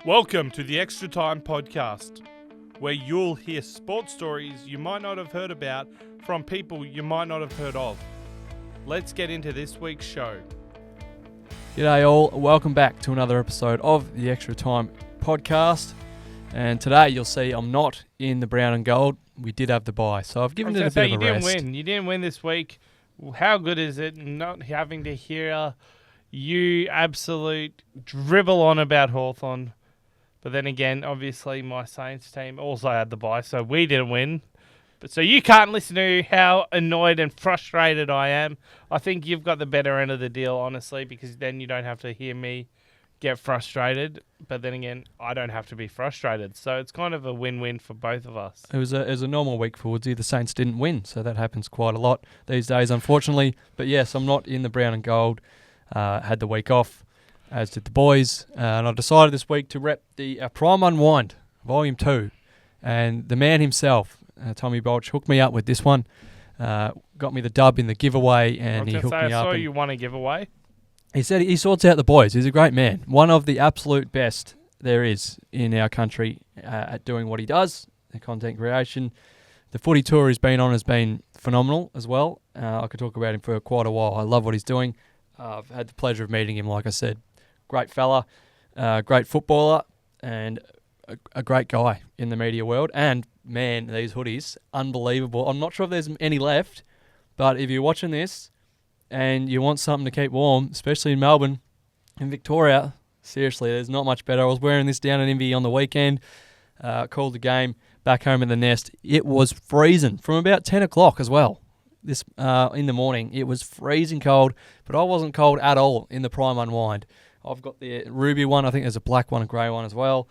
Welcome to the Extra Time Podcast, where you'll hear sports stories you might not have heard about from people you might not have heard of. Let's get into this week's show. G'day all, welcome back to another episode of the Extra Time Podcast. And today you'll see I'm not in the brown and gold. We did have the bye, so I've given it a bit of a rest. You didn't win this week. How good is it not having to hear you absolute dribble on about Hawthorn? But then again, obviously my Saints team also had the bye, so we didn't win. But so you can't listen to how annoyed and frustrated I am. I think you've got the better end of the deal, honestly, because then you don't have to hear me get frustrated. But then again, I don't have to be frustrated. So it's kind of a win-win for both of us. It was a normal week for Woodsy. The Saints didn't win, so that happens quite a lot these days, unfortunately. But yes, I'm not in the brown and gold. Had the week off, as did the boys. And I decided this week to rep the Prime Unwind, Volume 2. And the man himself, Tommy Bolch, hooked me up with this one. Got me the dub in the giveaway, and he hooked me up. I saw you won a giveaway. He said he sorts out the boys. He's a great man. One of the absolute best there is in our country at doing what he does, the content creation. The footy tour he's been on has been phenomenal as well. I could talk about him for quite a while. I love what he's doing. I've had the pleasure of meeting him, like I said. Great fella, great footballer, and a great guy in the media world. And, man, these hoodies, unbelievable. I'm not sure if there's any left, but if you're watching this and you want something to keep warm, especially in Melbourne, in Victoria, seriously, there's not much better. I was wearing this down at Invi on the weekend, called the game back home in the nest. It was freezing from about 10 o'clock as well. This in the morning, it was freezing cold, but I wasn't cold at all in the Prime Unwind. I've got the ruby one. I think there's a black one, a grey one as well.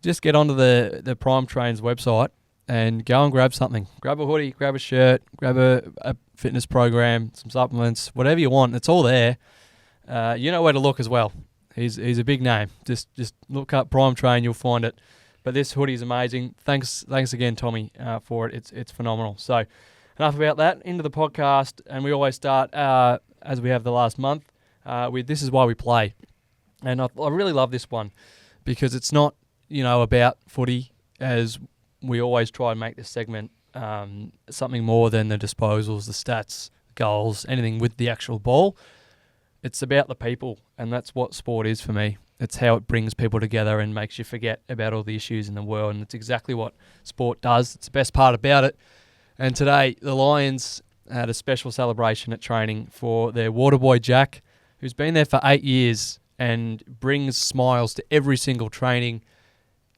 Just get onto the Prime Trains website and go and grab something. Grab a hoodie, grab a shirt, grab a fitness program, some supplements, whatever you want. It's all there. You know where to look as well. He's a big name. Just look up Prime Train, you'll find it. But this hoodie is amazing. Thanks again, Tommy, for it. It's phenomenal. So enough about that. Into the podcast, and we always start as we have the last month with "This Is Why We Play," and I really love this one because it's not about footy, as we always try and make this segment something more than the disposals, the stats, goals, anything with the actual ball. It's about the people, and that's what sport is for me. It's how it brings people together and makes you forget about all the issues in the world, and it's exactly what sport does. It's the best part about it. And today, the Lions had a special celebration at training for their water boy, Jack, who's been there for 8 years and brings smiles to every single training.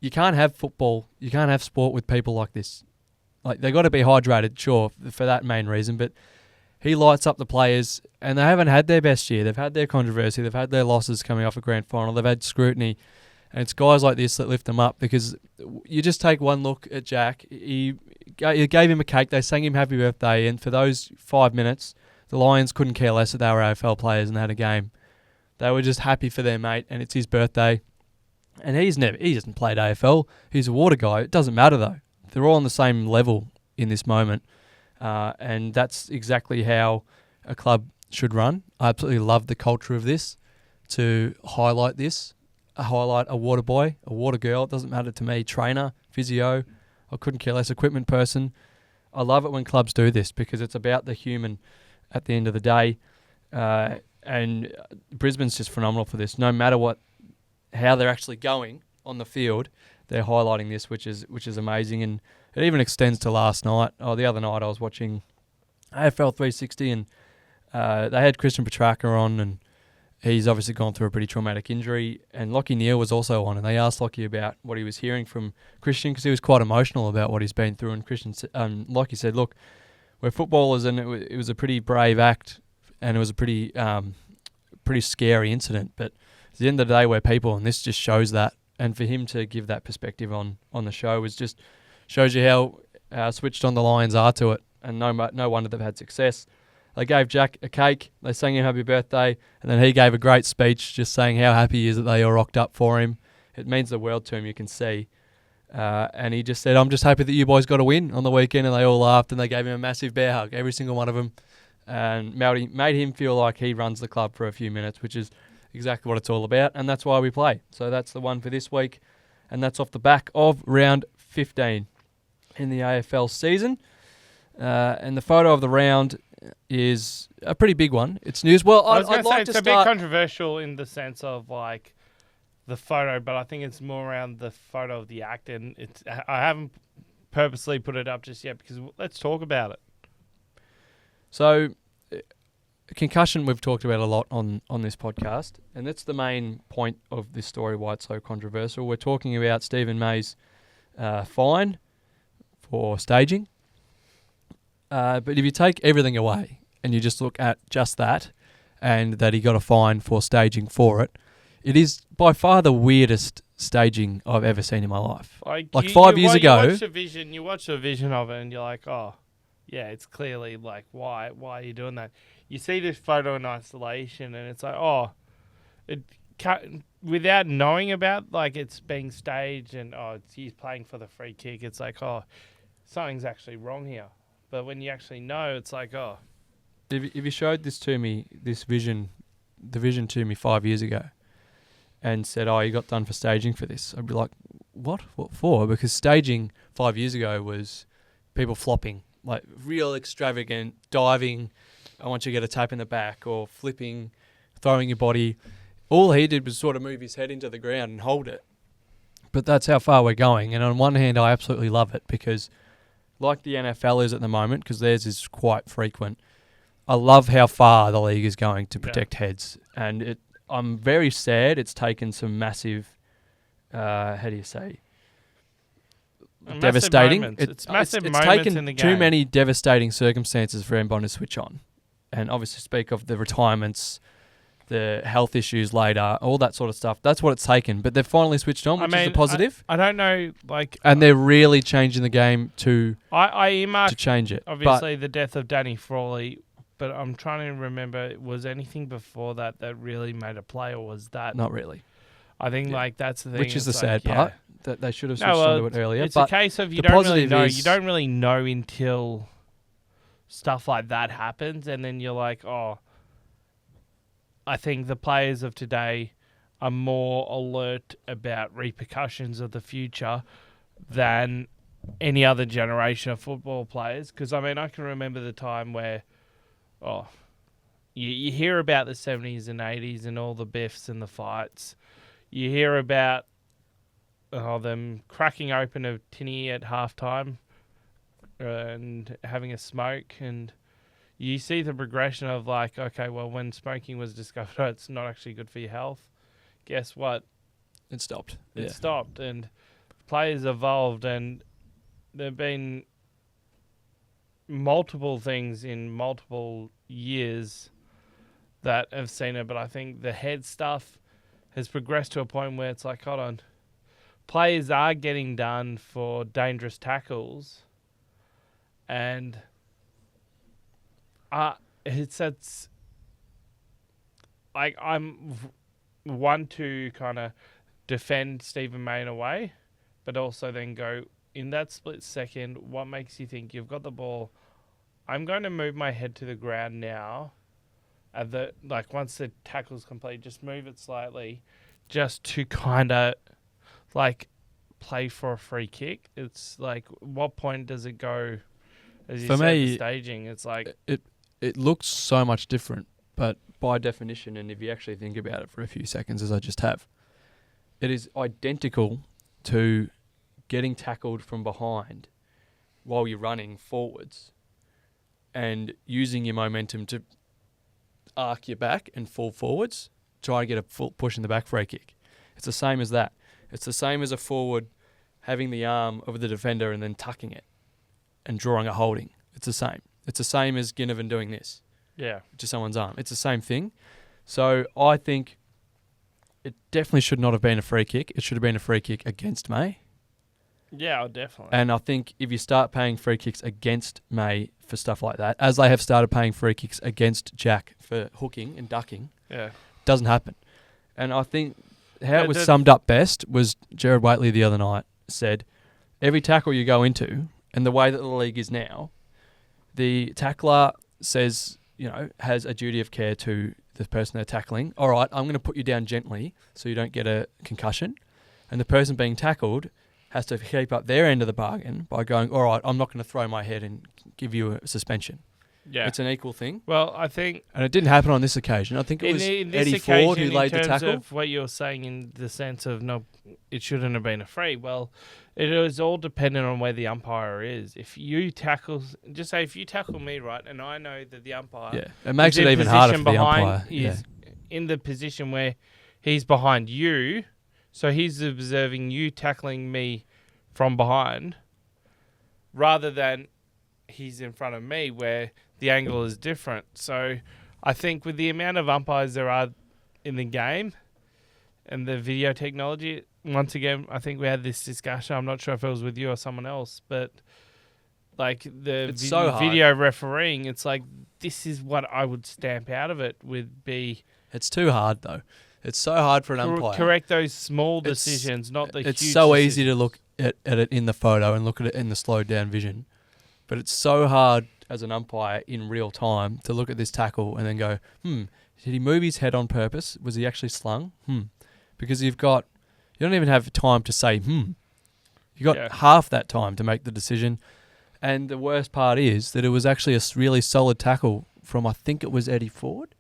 You can't have football, you can't have sport with people like this. Like, they've got to be hydrated, sure, for that main reason, but he lights up the players, and they haven't had their best year. They've had their controversy, they've had their losses coming off a grand final, they've had scrutiny, and it's guys like this that lift them up, because you just take one look at Jack. He gave him a cake, they sang him happy birthday, and for those 5 minutes, the Lions couldn't care less that they were AFL players and they had a game. They were just happy for their mate, and it's his birthday. And he hasn't played AFL. He's a water guy. It doesn't matter, though. They're all on the same level in this moment. And that's exactly how a club should run. I absolutely love the culture of this, to highlight this, highlight a water boy, a water girl. It doesn't matter to me. Trainer, physio, I couldn't care less, equipment person. I love it when clubs do this because it's about the human at the end of the day. And Brisbane's just phenomenal for this. No matter how they're actually going on the field, they're highlighting this, which is amazing. And it even extends to last night. The other night I was watching AFL 360, and they had Christian Petrarca on, and he's obviously gone through a pretty traumatic injury. And Lachie Neale was also on, and they asked Lachie about what he was hearing from Christian, because he was quite emotional about what he's been through. And Christian, Lachie said, look, we're footballers, and it was a pretty brave act, and it was a pretty scary incident. But at the end of the day, we're people, and this just shows that. And for him to give that perspective on the show shows you how switched on the Lions are to it. And no wonder they've had success. They gave Jack a cake, they sang him happy birthday, and then he gave a great speech just saying how happy he is that they all rocked up for him. It means the world to him, you can see. And he just said, I'm just happy that you boys got a win on the weekend, and they all laughed, and they gave him a massive bear hug, every single one of them. And made him feel like he runs the club for a few minutes, which is exactly what it's all about, and that's why we play. So that's the one for this week, and that's off the back of round 15 in the AFL season. And the photo of the round is a pretty big one. It's news. Well, I was going I'd to say like it's to a bit start. controversial in the sense of like the photo, but I think it's more around the photo of the act, and I haven't purposely put it up just yet because let's talk about it. So, concussion we've talked about a lot on this podcast, and that's the main point of this story, why it's so controversial. We're talking about Stephen May's fine for staging. But if you take everything away and you just look at just that, and that he got a fine for staging for it, it is by far the weirdest staging I've ever seen in my life. Like 5 years ago... You watch a vision of it and you're like, oh, yeah, it's clearly like, why are you doing that? You see this photo in isolation and it's like, oh, without knowing about like it's being staged and he's playing for the free kick, it's like, oh, something's actually wrong here. But when you actually know, it's like, oh. If you showed this to me, the vision to me 5 years ago, and said, oh, you got done for staging for this, I'd be like, what? What for? Because staging 5 years ago was people flopping, like real extravagant, diving, I want you to get a tap in the back, or flipping, throwing your body. All he did was sort of move his head into the ground and hold it. But that's how far we're going. And on one hand, I absolutely love it because like the NFL is at the moment, because theirs is quite frequent, I love how far the league is going to protect heads. And I'm very sad it's taken some massive, devastating. It's massive it's moments taken in the too game. many devastating circumstances for everyone to switch on. And obviously speak of the retirements, the health issues later, all that sort of stuff. That's what it's taken. But they've finally switched on, which is a positive. I don't know, like... And they're really changing the game to change it. Obviously, the death of Danny Frawley, but I'm trying to remember, was anything before that really made a play, or was that... Not really. I think, like, that's the thing. Which is the sad part, that they should have switched onto it earlier. It's a case of you don't really know. You don't really know until stuff like that happens, and then you're like, oh... I think the players of today are more alert about repercussions of the future than any other generation of football players. Because, I mean, I can remember the time where, you hear about the 70s and 80s and all the biffs and the fights. You hear about them cracking open a tinny at halftime and having a smoke, and you see the progression of like, okay, well, when smoking was discovered, it's not actually good for your health. Guess what? It stopped. It stopped, and players evolved, and there have been multiple things in multiple years that have seen it, but I think the head stuff has progressed to a point where it's like, hold on, players are getting done for dangerous tackles, and it's like I'm one to kind of defend Stephen May in a way, but also then go in that split second. What makes you think you've got the ball? I'm going to move my head to the ground now. Once the tackle's complete, just move it slightly, just to kind of like play for a free kick. It's like, what point does it go? As you said, the staging. It's like it looks so much different, but by definition, and if you actually think about it for a few seconds, as I just have, it is identical to getting tackled from behind while you're running forwards and using your momentum to arc your back and fall forwards, try to get a full push in the back for a kick. It's the same as that. It's the same as a forward having the arm of the defender and then tucking it and drawing a holding. It's the same. It's the same as Ginnivan doing this. Yeah. To someone's arm. It's the same thing. So I think it definitely should not have been a free kick. It should have been a free kick against May. Yeah, definitely. And I think if you start paying free kicks against May for stuff like that, as they have started paying free kicks against Jack for hooking and ducking, doesn't happen. And I think how it was summed up best was Gerard Whateley the other night said, every tackle you go into, and the way that the league is now, the tackler says, has a duty of care to the person they're tackling, all right, I'm going to put you down gently so you don't get a concussion. And the person being tackled has to keep up their end of the bargain by going, all right, I'm not going to throw my head and give you a suspension. Yeah. It's an equal thing. Well, I think... And it didn't happen on this occasion. I think it was Eddie Ford who laid the tackle. In terms of what you're saying in the sense of, no, it shouldn't have been a free, well, it is all dependent on where the umpire is. If you tackle... Just say if you tackle me, right, and I know that the umpire... Yeah, it makes it even harder for the umpire. He's in the position where he's behind you, so he's observing you tackling me from behind, rather than he's in front of me where the angle is different. So I think with the amount of umpires there are in the game and the video technology, once again, I think we had this discussion. I'm not sure if it was with you or someone else, but like the video refereeing, it's like, this is what I would stamp out of it would be. It's too hard though. It's so hard for an umpire. Correct those small decisions, not the huge It's so decisions. easy to look at it in the photo and look at it in the slowed down vision. But it's so hard as an umpire in real time to look at this tackle and then go, did he move his head on purpose? Was he actually slung? Because you don't even have time to say, You got half that time to make the decision. And the worst part is that it was actually a really solid tackle from, I think it was Eddie Ford.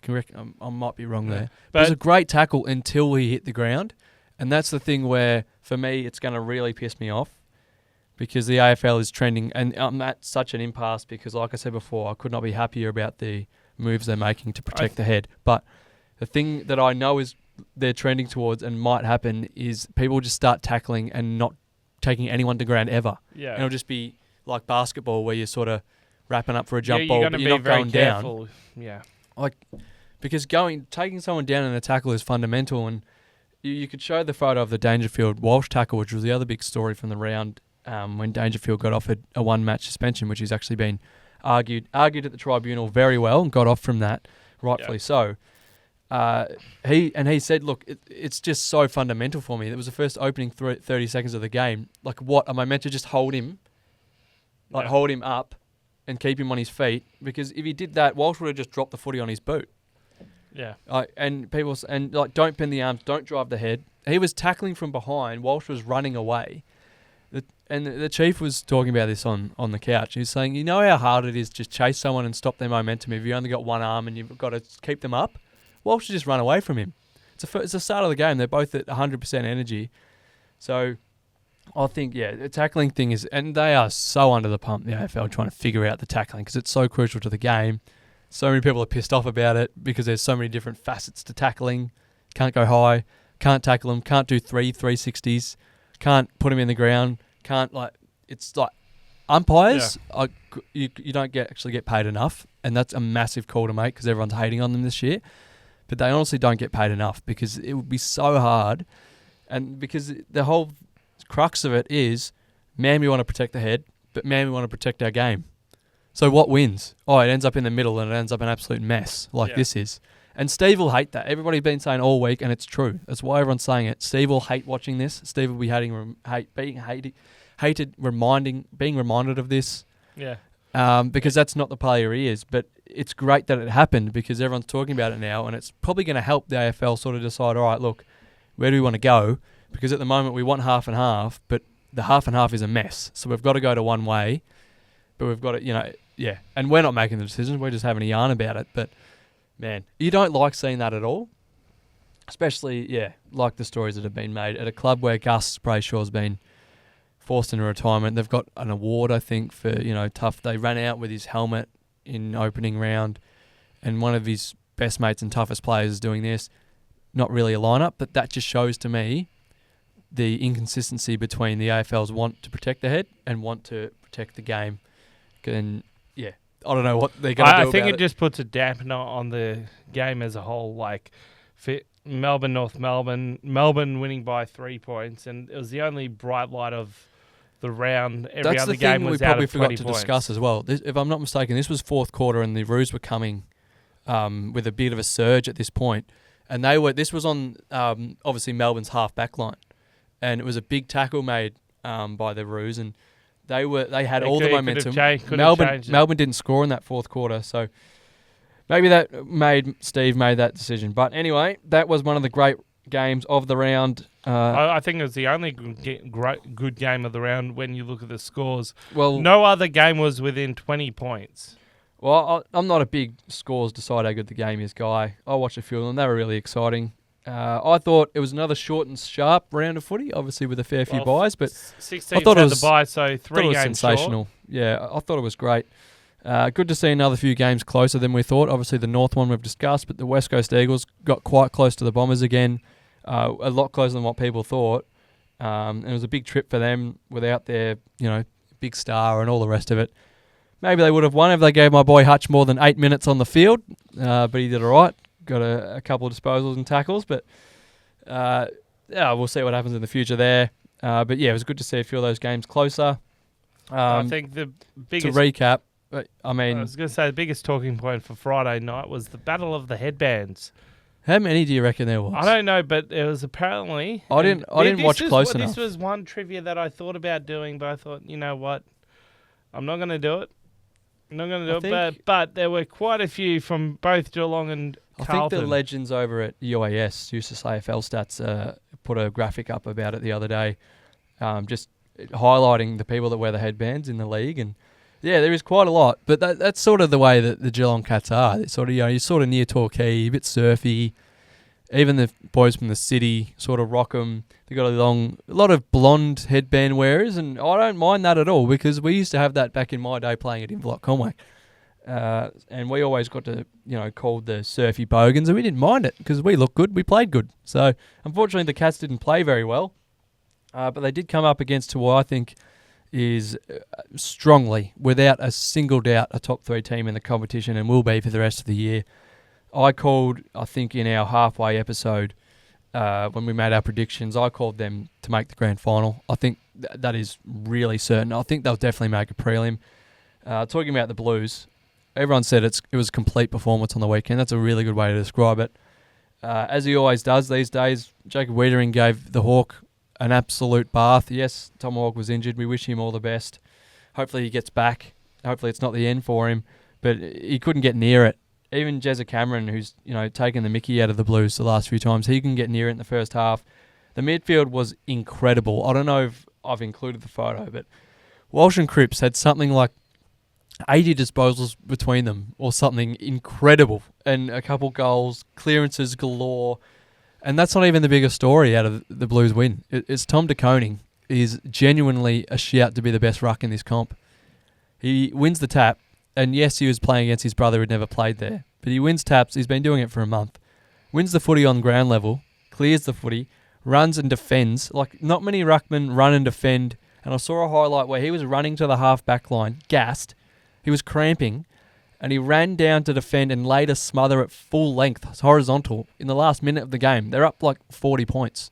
I might be wrong there. But it was a great tackle until he hit the ground. And that's the thing where, for me, it's going to really piss me off. Because the AFL is trending, and I'm at such an impasse because, like I said before, I could not be happier about the moves they're making to protect the head. But the thing that I know is they're trending towards and might happen is people just start tackling and not taking anyone to ground ever. Yeah. And it'll just be like basketball where you're sort of wrapping up for a jump you're ball, but you're not going careful. down. Yeah. Because taking someone down in a tackle is fundamental, and you could show the photo of the Dangerfield Walsh tackle, which was the other big story from the round. When Dangerfield got offered a one-match suspension, which has actually been argued at the tribunal very well and got off from that, rightfully so. He said, look, it's just so fundamental for me. It was the first opening 30 seconds of the game. Like, what, am I meant to just hold him? Hold him up and keep him on his feet? Because if he did that, Walsh would have just dropped the footy on his boot. Yeah. And don't bend the arms, don't drive the head. He was tackling from behind. Walsh was running away. And the chief was talking about this on the couch. He was saying, you know how hard it is to just chase someone and stop their momentum if you only got one arm and you've got to keep them up? Walsh should just run away from him. It's the start of the game. They're both at 100% energy. So I think, the tackling thing is... And they are so under the pump, the AFL, trying to figure out the tackling because it's so crucial to the game. So many people are pissed off about it because there's so many different facets to tackling. Can't go high. Can't tackle them. Can't do 360s. Can't put them in the ground. It's like umpires, you don't actually get paid enough, and that's a massive call to make because everyone's hating on them this year. But they honestly don't get paid enough because it would be so hard, and because the whole crux of it is, man, we want to protect the head, but man, we want to protect our game. So what wins? Oh, it ends up in the middle and it ends up an absolute mess this is. And Steve will hate that. Everybody's been saying all week, and it's true. That's why everyone's saying it. Steve will hate watching this. Steve will be being reminded of this. Yeah. Because that's not the player he is. But it's great that it happened because everyone's talking about it now, and it's probably going to help the AFL sort of decide, all right, look, where do we want to go? Because at the moment we want half and half, but the half and half is a mess. So we've got to go to one way, but we've got to, and we're not making the decisions. We're just having a yarn about it. But, man, you don't like seeing that at all. Especially, like the stories that have been made at a club where Gus Brayshaw's been forced into retirement. They've got an award, I think, for, tough. They ran out with his helmet in opening round, and one of his best mates and toughest players is doing this. Not really a lineup, but that just shows to me the inconsistency between the AFL's want to protect the head and want to protect the game. And, I don't know what they're going to do. I think it just puts a dampener on the game as a whole. Like, for Melbourne, North Melbourne winning by 3 points, and it was the only bright light of the round. Every other game was out of 20 points. That's the thing we probably forgot to discuss as well. If I'm not mistaken, this was fourth quarter, and the Roos were coming with a bit of a surge at this point, and this was on obviously Melbourne's half back line, and it was a big tackle made by the Roos, and they had all the momentum. Melbourne didn't score in that fourth quarter, so maybe Steve made that decision. But anyway, that was one of the great games of the round. I think it was the only good game of the round when you look at the scores. Well, No other game was within 20 points. Well, I'm not a big scores decide how good the game is guy. I watched a few of them. They were really exciting. I thought it was another short and sharp round of footy, obviously with a fair few buys, but 16 I thought it was the buy, so 3 games sensational. short. Yeah, I thought it was great. Good to see another few games closer than we thought. Obviously, the North one we've discussed, but the West Coast Eagles got quite close to the Bombers again, a lot closer than what people thought. And it was a big trip for them without their, big star and all the rest of it. Maybe they would have won if they gave my boy Hutch more than 8 minutes on the field, but he did all right. Got a couple of disposals and tackles, but we'll see what happens in the future there. But yeah, it was good to see a few of those games closer. I think the biggest... To recap, I was going to say the biggest talking point for Friday night was the Battle of the Headbands. How many do you reckon there was? I don't know, but it was apparently... I didn't watch close enough. This was one trivia that I thought about doing, but I thought, you know what? I'm not going to do it. But there were quite a few from both Geelong and Carlton. I think the legends over at UAS used to say AFL Stats put a graphic up about it the other day, just highlighting the people that wear the headbands in the league. And yeah, there is quite a lot. But that's sort of the way that the Geelong Cats are. It's sort of, you're sort of near Torquay, a bit surfy. Even the boys from the city sort of rock them. They've got a lot of blonde headband wearers, and I don't mind that at all because we used to have that back in my day playing at Inverloch Conway. And we always got to, called the surfy bogans, and we didn't mind it because we looked good, we played good. So, unfortunately, the Cats didn't play very well, but they did come up against who I think is strongly, without a single doubt, a top 3 team in the competition and will be for the rest of the year. I called, I think, in our halfway episode, when we made our predictions, I called them to make the grand final. I think that is really certain. I think they'll definitely make a prelim. Talking about the Blues, everyone said it was a complete performance on the weekend. That's a really good way to describe it. As he always does these days, Jacob Wiedering gave the Hawk an absolute bath. Yes, Tom Hawk was injured. We wish him all the best. Hopefully he gets back. Hopefully it's not the end for him. But he couldn't get near it. Even Jezza Cameron, who's taken the mickey out of the Blues the last few times, he can get near it in the first half. The midfield was incredible. I don't know if I've included the photo, but Walsh and Cripps had something like 80 disposals between them or something incredible, and a couple goals, clearances galore. And that's not even the biggest story out of the Blues win. It's Tom De Koning is genuinely a shout to be the best ruck in this comp. He wins the tap. And yes, he was playing against his brother who'd never played there. But he wins taps. He's been doing it for a month. Wins the footy on ground level. Clears the footy. Runs and defends. Like, not many ruckmen run and defend. And I saw a highlight where he was running to the half-back line, gassed. He was cramping. And he ran down to defend and laid a smother at full length, horizontal, in the last minute of the game. They're up like 40 points.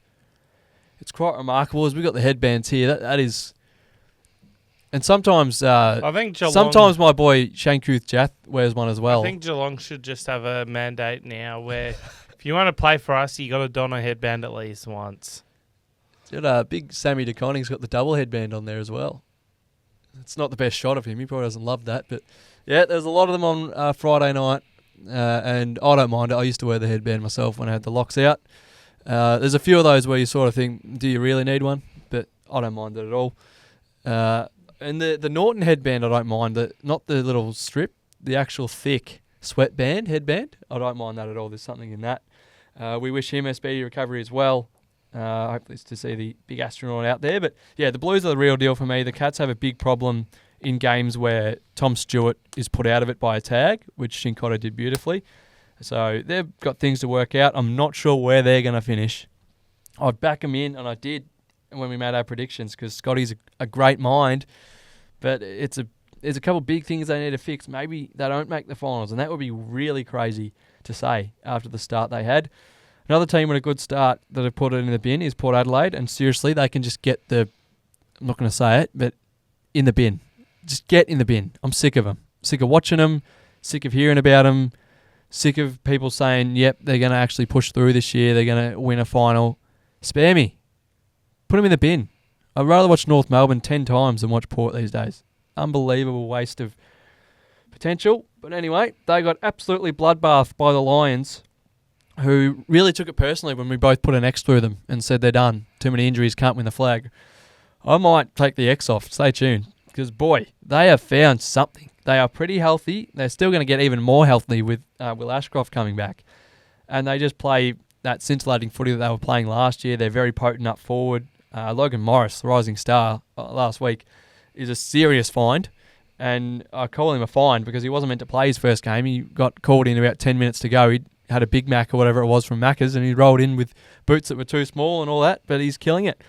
It's quite remarkable. As we got the headbands here, that is... And sometimes, I think Geelong, sometimes my boy Shankuth Jath wears one as well. I think Geelong should just have a mandate now where if you want to play for us, you got to don a headband at least once. Big Sammy De Koning's got the double headband on there as well. It's not the best shot of him. He probably doesn't love that, but yeah, there's a lot of them on Friday night, and I don't mind it. I used to wear the headband myself when I had the locks out. There's a few of those where you sort of think, do you really need one? But I don't mind it at all. And the Norton headband, I don't mind. Not the little strip, the actual thick sweatband headband. I don't mind that at all. There's something in that. We wish him a speedy recovery as well. Hopefully it's to see the big astronaut out there. But yeah, the Blues are the real deal for me. The Cats have a big problem in games where Tom Stewart is put out of it by a tag, which Shinkotta did beautifully. So they've got things to work out. I'm not sure where they're going to finish. I'd back them in, and I did when we made our predictions because Scotty's a great mind. But there's a couple of big things they need to fix. Maybe they don't make the finals, and that would be really crazy to say after the start they had. Another team with a good start that have put it in the bin is Port Adelaide, and seriously, they can just get I'm not going to say it, but in the bin. Just get in the bin. I'm sick of them. Sick of watching them, sick of hearing about them, sick of people saying, yep, they're going to actually push through this year, they're going to win a final. Spare me. Put them in the bin. I'd rather watch North Melbourne 10 times than watch Port these days. Unbelievable waste of potential. But anyway, they got absolutely bloodbathed by the Lions, who really took it personally when we both put an X through them and said they're done. Too many injuries, can't win the flag. I might take the X off. Stay tuned. Because, boy, they have found something. They are pretty healthy. They're still going to get even more healthy with Will Ashcroft coming back. And they just play that scintillating footy that they were playing last year. They're very potent up forward. Logan Morris, the rising star last week, is a serious find. And I call him a find because he wasn't meant to play his first game. He got called in about 10 minutes to go. He had a Big Mac or whatever it was from Macca's, and he rolled in with boots that were too small and all that, but he's killing it.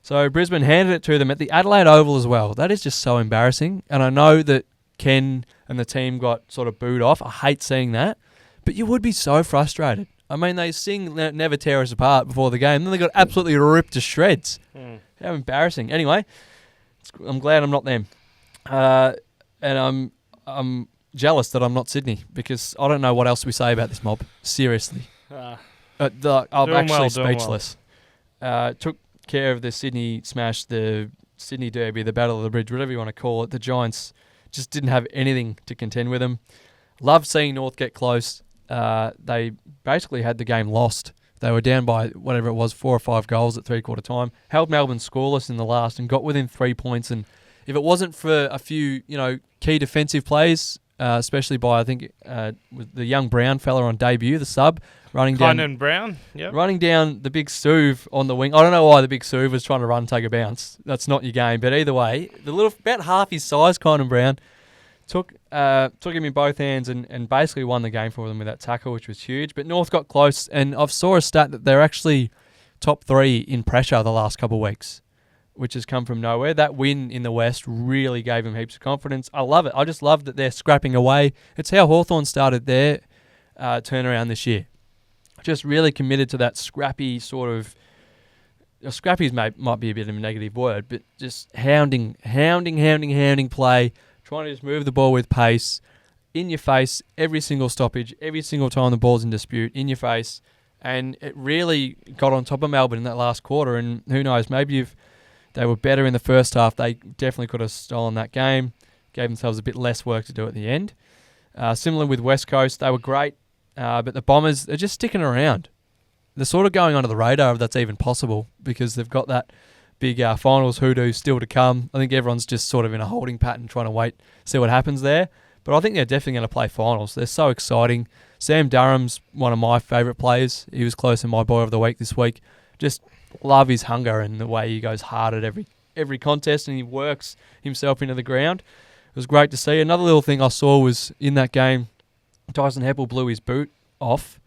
So Brisbane handed it to them at the Adelaide Oval as well. That is just so embarrassing. And I know that Ken and the team got sort of booed off. I hate seeing that. But you would be so frustrated. I mean, they sing Never Tear Us Apart before the game, then they got absolutely ripped to shreds. How embarrassing. Anyway, I'm glad I'm not them. And I'm jealous that I'm not Sydney, because I don't know what else we say about this mob. Seriously. I'm actually speechless. Took care of the Sydney smash, the Sydney Derby, the Battle of the Bridge, whatever you want to call it. The Giants just didn't have anything to contend with them. Loved seeing North get close. They basically had the game lost. They were down by whatever it was, 4 or 5 goals at three-quarter time. Held Melbourne scoreless in the last and got within 3 points. And if it wasn't for a few, key defensive plays, especially by, I think, with the young Brown fella on debut, the sub, running down Brown, yep. Running down the big Suv on the wing. I don't know why the big Suv was trying to run, take a bounce. That's not your game. But either way, the little, about half his size, Kynan Brown, took him in both hands and basically won the game for them with that tackle, which was huge. But North got close, and I've saw a stat that they're actually top 3 in pressure the last couple of weeks, which has come from nowhere. That win in the West really gave them heaps of confidence. I love it. I just love that they're scrapping away. It's how Hawthorn started their turnaround this year. Just really committed to that scrappy sort of... Scrappy might be a bit of a negative word, but just hounding play, trying to just move the ball with pace, in your face, every single stoppage, every single time the ball's in dispute, in your face. And it really got on top of Melbourne in that last quarter. And who knows, maybe if they were better in the first half, they definitely could have stolen that game, gave themselves a bit less work to do at the end. Similar with West Coast, they were great, but the Bombers are just sticking around. They're sort of going under the radar, if that's even possible, because they've got that big finals hoodoo still to come. I think everyone's just sort of in a holding pattern trying to wait, see what happens there. But I think they're definitely going to play finals. They're so exciting. Sam Durham's one of my favourite players. He was close to my boy of the week this week. Just love his hunger and the way he goes hard at every contest, and he works himself into the ground. It was great to see. Another little thing I saw was in that game, Tyson Heppel blew his boot off,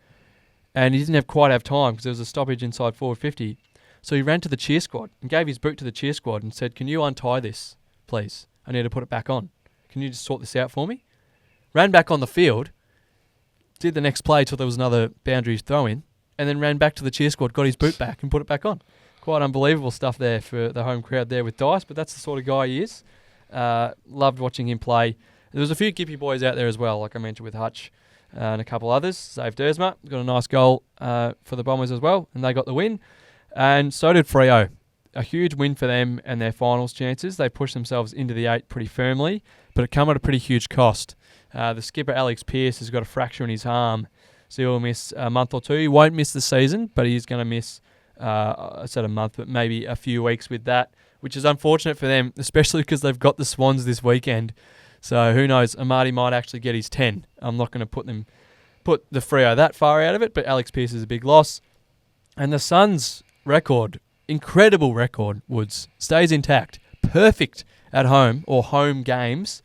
and he didn't quite have time because there was a stoppage inside forward 50. So he ran to the cheer squad and gave his boot to the cheer squad and said, "Can you untie this, please? I need to put it back on. Can you just sort this out for me?" Ran back on the field, did the next play till there was another boundary throw-in, and then ran back to the cheer squad, got his boot back and put it back on. Quite unbelievable stuff there for the home crowd there with Dice, but that's the sort of guy he is. Loved watching him play. There was a few Gippy boys out there as well, like I mentioned with Hutch and a couple others. Save Dersma, got a nice goal for the Bombers as well, and they got the win. And so did Freo. A huge win for them and their finals chances. They pushed themselves into the 8 pretty firmly, but it came at a pretty huge cost. The skipper, Alex Pearce, has got a fracture in his arm, so he'll miss a month or 2. He won't miss the season, but he's going to miss, I said a month, but maybe a few weeks with that, which is unfortunate for them, especially because they've got the Swans this weekend. So who knows, Amati might actually get his 10. I'm not going to put the Freo that far out of it, but Alex Pearce is a big loss. And the Suns' record, incredible record, Woods, stays intact. Perfect at home or home games,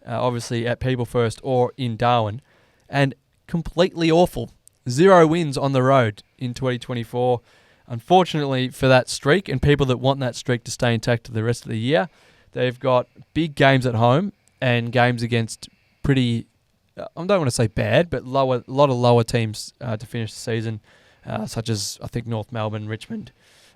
obviously at People First or in Darwin, and completely awful. 0 wins on the road in 2024. Unfortunately for that streak and people that want that streak to stay intact for the rest of the year, they've got big games at home and games against pretty, I don't want to say bad, but a lot of lower teams to finish the season, such as I think North Melbourne, Richmond.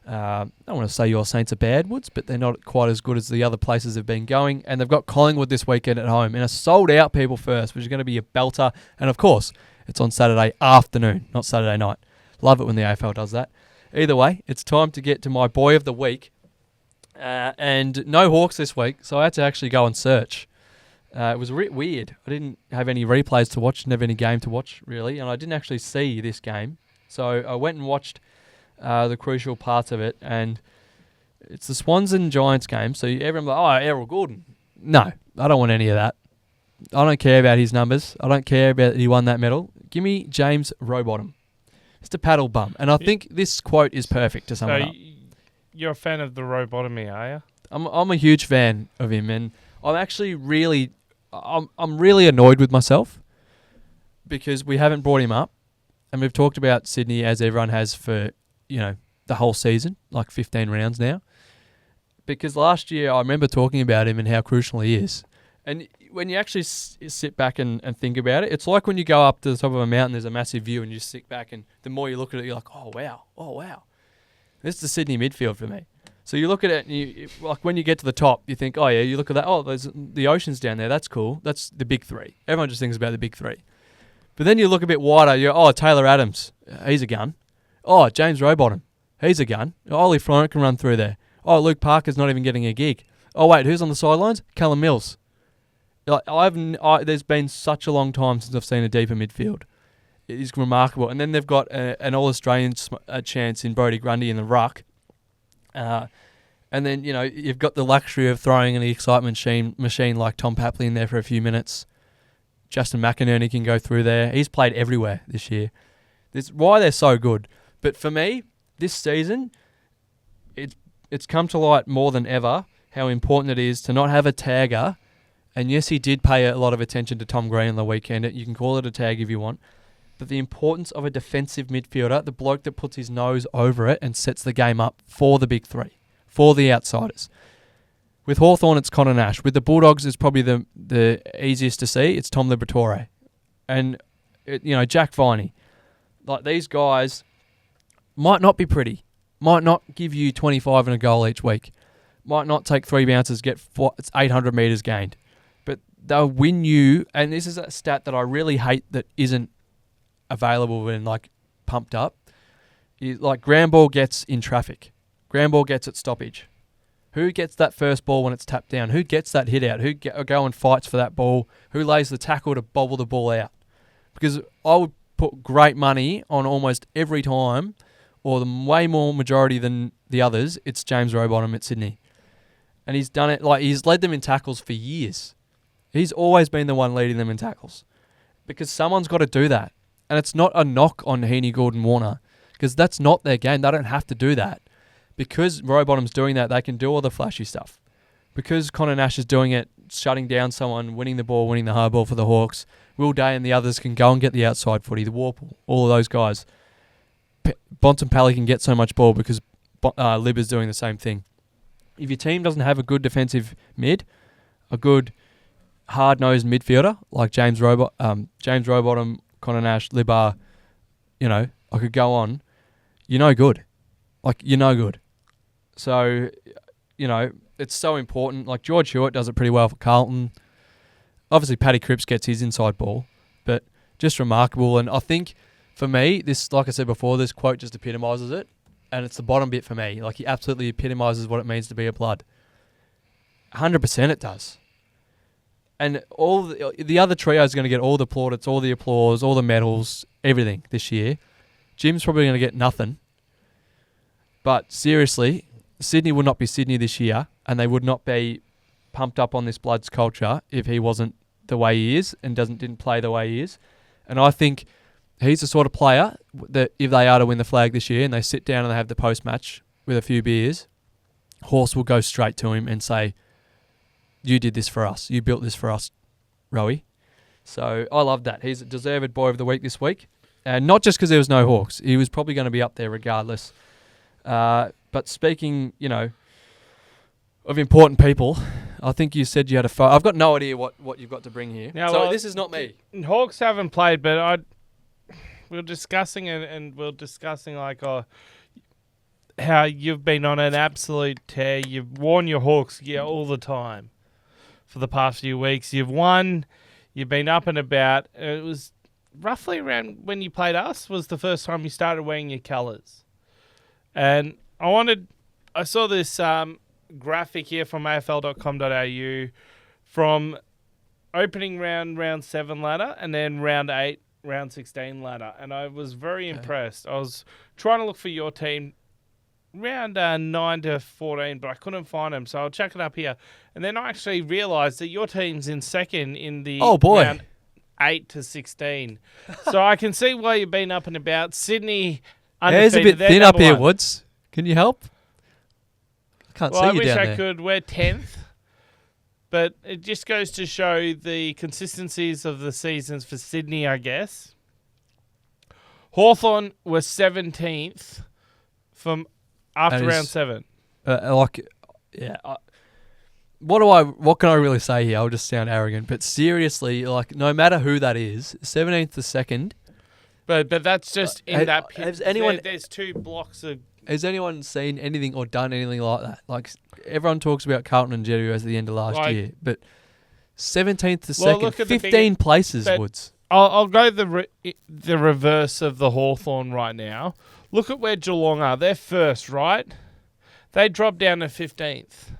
I don't want to say your Saints are bad, Woods, but they're not quite as good as the other places they've been going. And they've got Collingwood this weekend at home in a sold-out People First, which is going to be a belter. And, of course, it's on Saturday afternoon, not Saturday night. Love it when the AFL does that. Either way, it's time to get to my boy of the week. And no Hawks this week, so I had to actually go and search. It was weird. I didn't have any replays to watch, never any game to watch, really, and I didn't actually see this game. So I went and watched the crucial parts of it, and it's the Swans and Giants game. So everyone's like, oh, Errol Gordon. No, I don't want any of that. I don't care about his numbers. I don't care about that he won that medal. Give me James Rowbottom. Just a paddle bum. And I think this quote is perfect to sum it up. You're a fan of the Rowbottomy, are you? I'm a huge fan of him, and I'm actually I'm really annoyed with myself because we haven't brought him up, and we've talked about Sydney as everyone has for the whole season, like 15 rounds now. Because last year I remember talking about him and how crucial he is, and when you actually sit back and think about it, it's like when you go up to the top of a mountain, there's a massive view, and you just sit back, and the more you look at it, you're like, oh wow. This is the Sydney midfield for me. So you look at it, and like when you get to the top, you think, oh yeah, you look at that, oh, there's the oceans down there, that's cool. That's the big three. Everyone just thinks about the big three. But then you look a bit wider, you go, oh, Taylor Adams, he's a gun. Oh, James Rowbottom, he's a gun. Ollie Florent can run through there. Oh, Luke Parker's not even getting a gig. Oh wait, who's on the sidelines? Callum Mills. Like there's been such a long time since I've seen a deeper midfield. It is remarkable. And then they've got an All-Australian chance in Brodie Grundy in the ruck. And then, you've got the luxury of throwing an excitement machine like Tom Papley in there for a few minutes. Justin McInerney can go through there. He's played everywhere this year. This why they're so good. But for me, this season, it's come to light more than ever how important it is to not have a tagger. And yes, he did pay a lot of attention to Tom Green on the weekend. You can call it a tag if you want. But the importance of a defensive midfielder, the bloke that puts his nose over it and sets the game up for the big three, for the outsiders. With Hawthorn, it's Connor Nash. With the Bulldogs, it's probably the easiest to see. It's Tom Liberatore. And, Jack Viney. Like, these guys might not be pretty, might not give you 25 and a goal each week, might not take 3 bounces, it's 800 metres gained. But they'll win you, and this is a stat that I really hate that isn't available and pumped up. Like ground ball gets in traffic. Ground ball gets at stoppage. Who gets that first ball when it's tapped down? Who gets that hit out? Who go and fights for that ball? Who lays the tackle to bobble the ball out? Because I would put great money on almost every time, or the way more majority than the others, it's James Rowbottom at Sydney. And he's done it, he's led them in tackles for years. He's always been the one leading them in tackles. Because someone's got to do that. And it's not a knock on Heaney, Gordon, Warner, because that's not their game. They don't have to do that. Because Rowbottom's doing that, they can do all the flashy stuff. Because Connor Nash is doing it, shutting down someone, winning the ball, winning the hard ball for the Hawks, Will Day and the others can go and get the outside footy, the Warple, all of those guys. Bontempelli can get so much ball because Lib is doing the same thing. If your team doesn't have a good defensive mid, a good hard-nosed midfielder like James Rowbottom, Connor Nash, Libar, I could go on. You're no good. You're no good. So, it's so important. Like George Hewitt does it pretty well for Carlton. Obviously, Paddy Cripps gets his inside ball, but just remarkable. And I think for me, this, like I said before, this quote just epitomises it. And it's the bottom bit for me. He absolutely epitomises what it means to be a blood. 100% it does. And all the other trio is going to get all the plaudits, all the applause, all the medals, everything this year. Jim's probably going to get nothing. But seriously, Sydney would not be Sydney this year, and they would not be pumped up on this Bloods culture if he wasn't the way he is and didn't play the way he is. And I think he's the sort of player that if they are to win the flag this year and they sit down and they have the post-match with a few beers, Horse will go straight to him and say, you did this for us. You built this for us, Rowie. So I love that. He's a deserved boy of the week this week. And not just because there was no Hawks. He was probably going to be up there regardless. But speaking, of important people, I think you said you had a I've got no idea what you've got to bring here. Now, this is not me. Hawks haven't played, but we were discussing it, and we were discussing how you've been on an absolute tear. You've worn your Hawks gear all the time for the past few weeks. You've won. You've been up and about. It was roughly around when you played us was the first time you started wearing your colours. And I saw this graphic here from afl.com.au from opening round 7 ladder, and then round 8, round 16 ladder. And I was very impressed. I was trying to look for your team round 9 to 14, but I couldn't find them. So I'll check it up here. And then I actually realised that your team's in second in the round 8 to 16. So I can see why you've been up and about. Sydney undefeated. It's a bit thin up here, Woods. Can you help? I can't see you down there. I wish I could. We're 10th. But it just goes to show the consistencies of the seasons for Sydney, I guess. Hawthorn was 17th from after round 7. What can I really say here? I'll just sound arrogant, but seriously, like no matter who that is, 17th to 2nd. But that's just in that. Has anyone? There's 2 blocks of. Has anyone seen anything or done anything like that? Like everyone talks about Carlton and Jetty as the end of last year, but 17th to 2nd, 15 places, Woods. I'll go the reverse of the Hawthorn right now. Look at where Geelong are. They're first, right? They dropped down to 15th.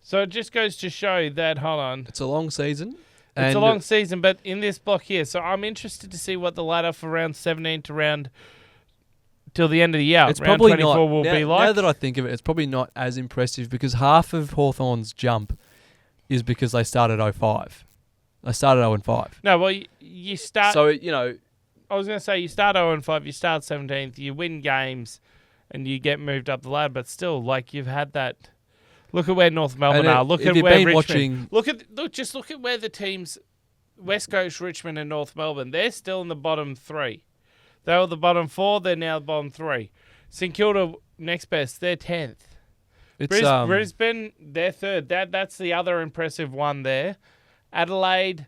So it just goes to show that, hold on. It's a long season. It's a long season, but in this block here. So I'm interested to see what the ladder for round 17 to round till the end of the year. It's round probably 24 not, will be like. Now that I think of it, it's probably not as impressive because half of Hawthorn's jump is because they started 05. They started 0-5. No, well, you start. So, you know. I was going to say, you start 0-5, you start 17th, you win games, and you get moved up the ladder. But still, like, you've had that. Look at where North Melbourne are. Look at where Richmond. Look at where the teams, West Coast, Richmond, and North Melbourne. They're still in the bottom 3. They were the bottom 4. They're now the bottom 3. St Kilda next best. They're 10th. Brisbane, they're 3rd. That's the other impressive one there. Adelaide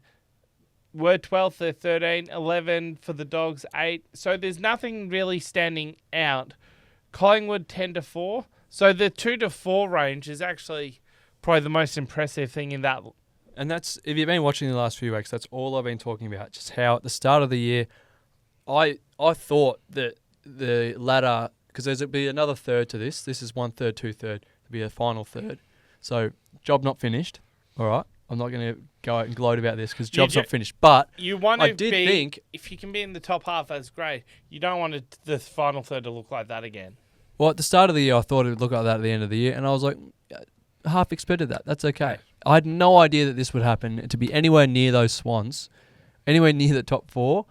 were 12th. They're 13. 11 for the Dogs. 8. So there's nothing really standing out. Collingwood 10 to 4. So the 2 to 4 range is actually probably the most impressive thing in that. And that's, if you've been watching the last few weeks, that's all I've been talking about. Just how at the start of the year, I thought that the ladder, because there's be another third to this. This is 1/3, 2/3. There'll be a final third. So job not finished. All right. I'm not going to go out and gloat about this because job's not finished. But you want I did think if you can be in the top half, that's great. You don't want the final third to look like that again. Well, at the start of the year, I thought it would look like that at the end of the year, and I was like, half expected that. That's okay. I had no idea that this would happen, to be anywhere near those Swans, anywhere near the top 4.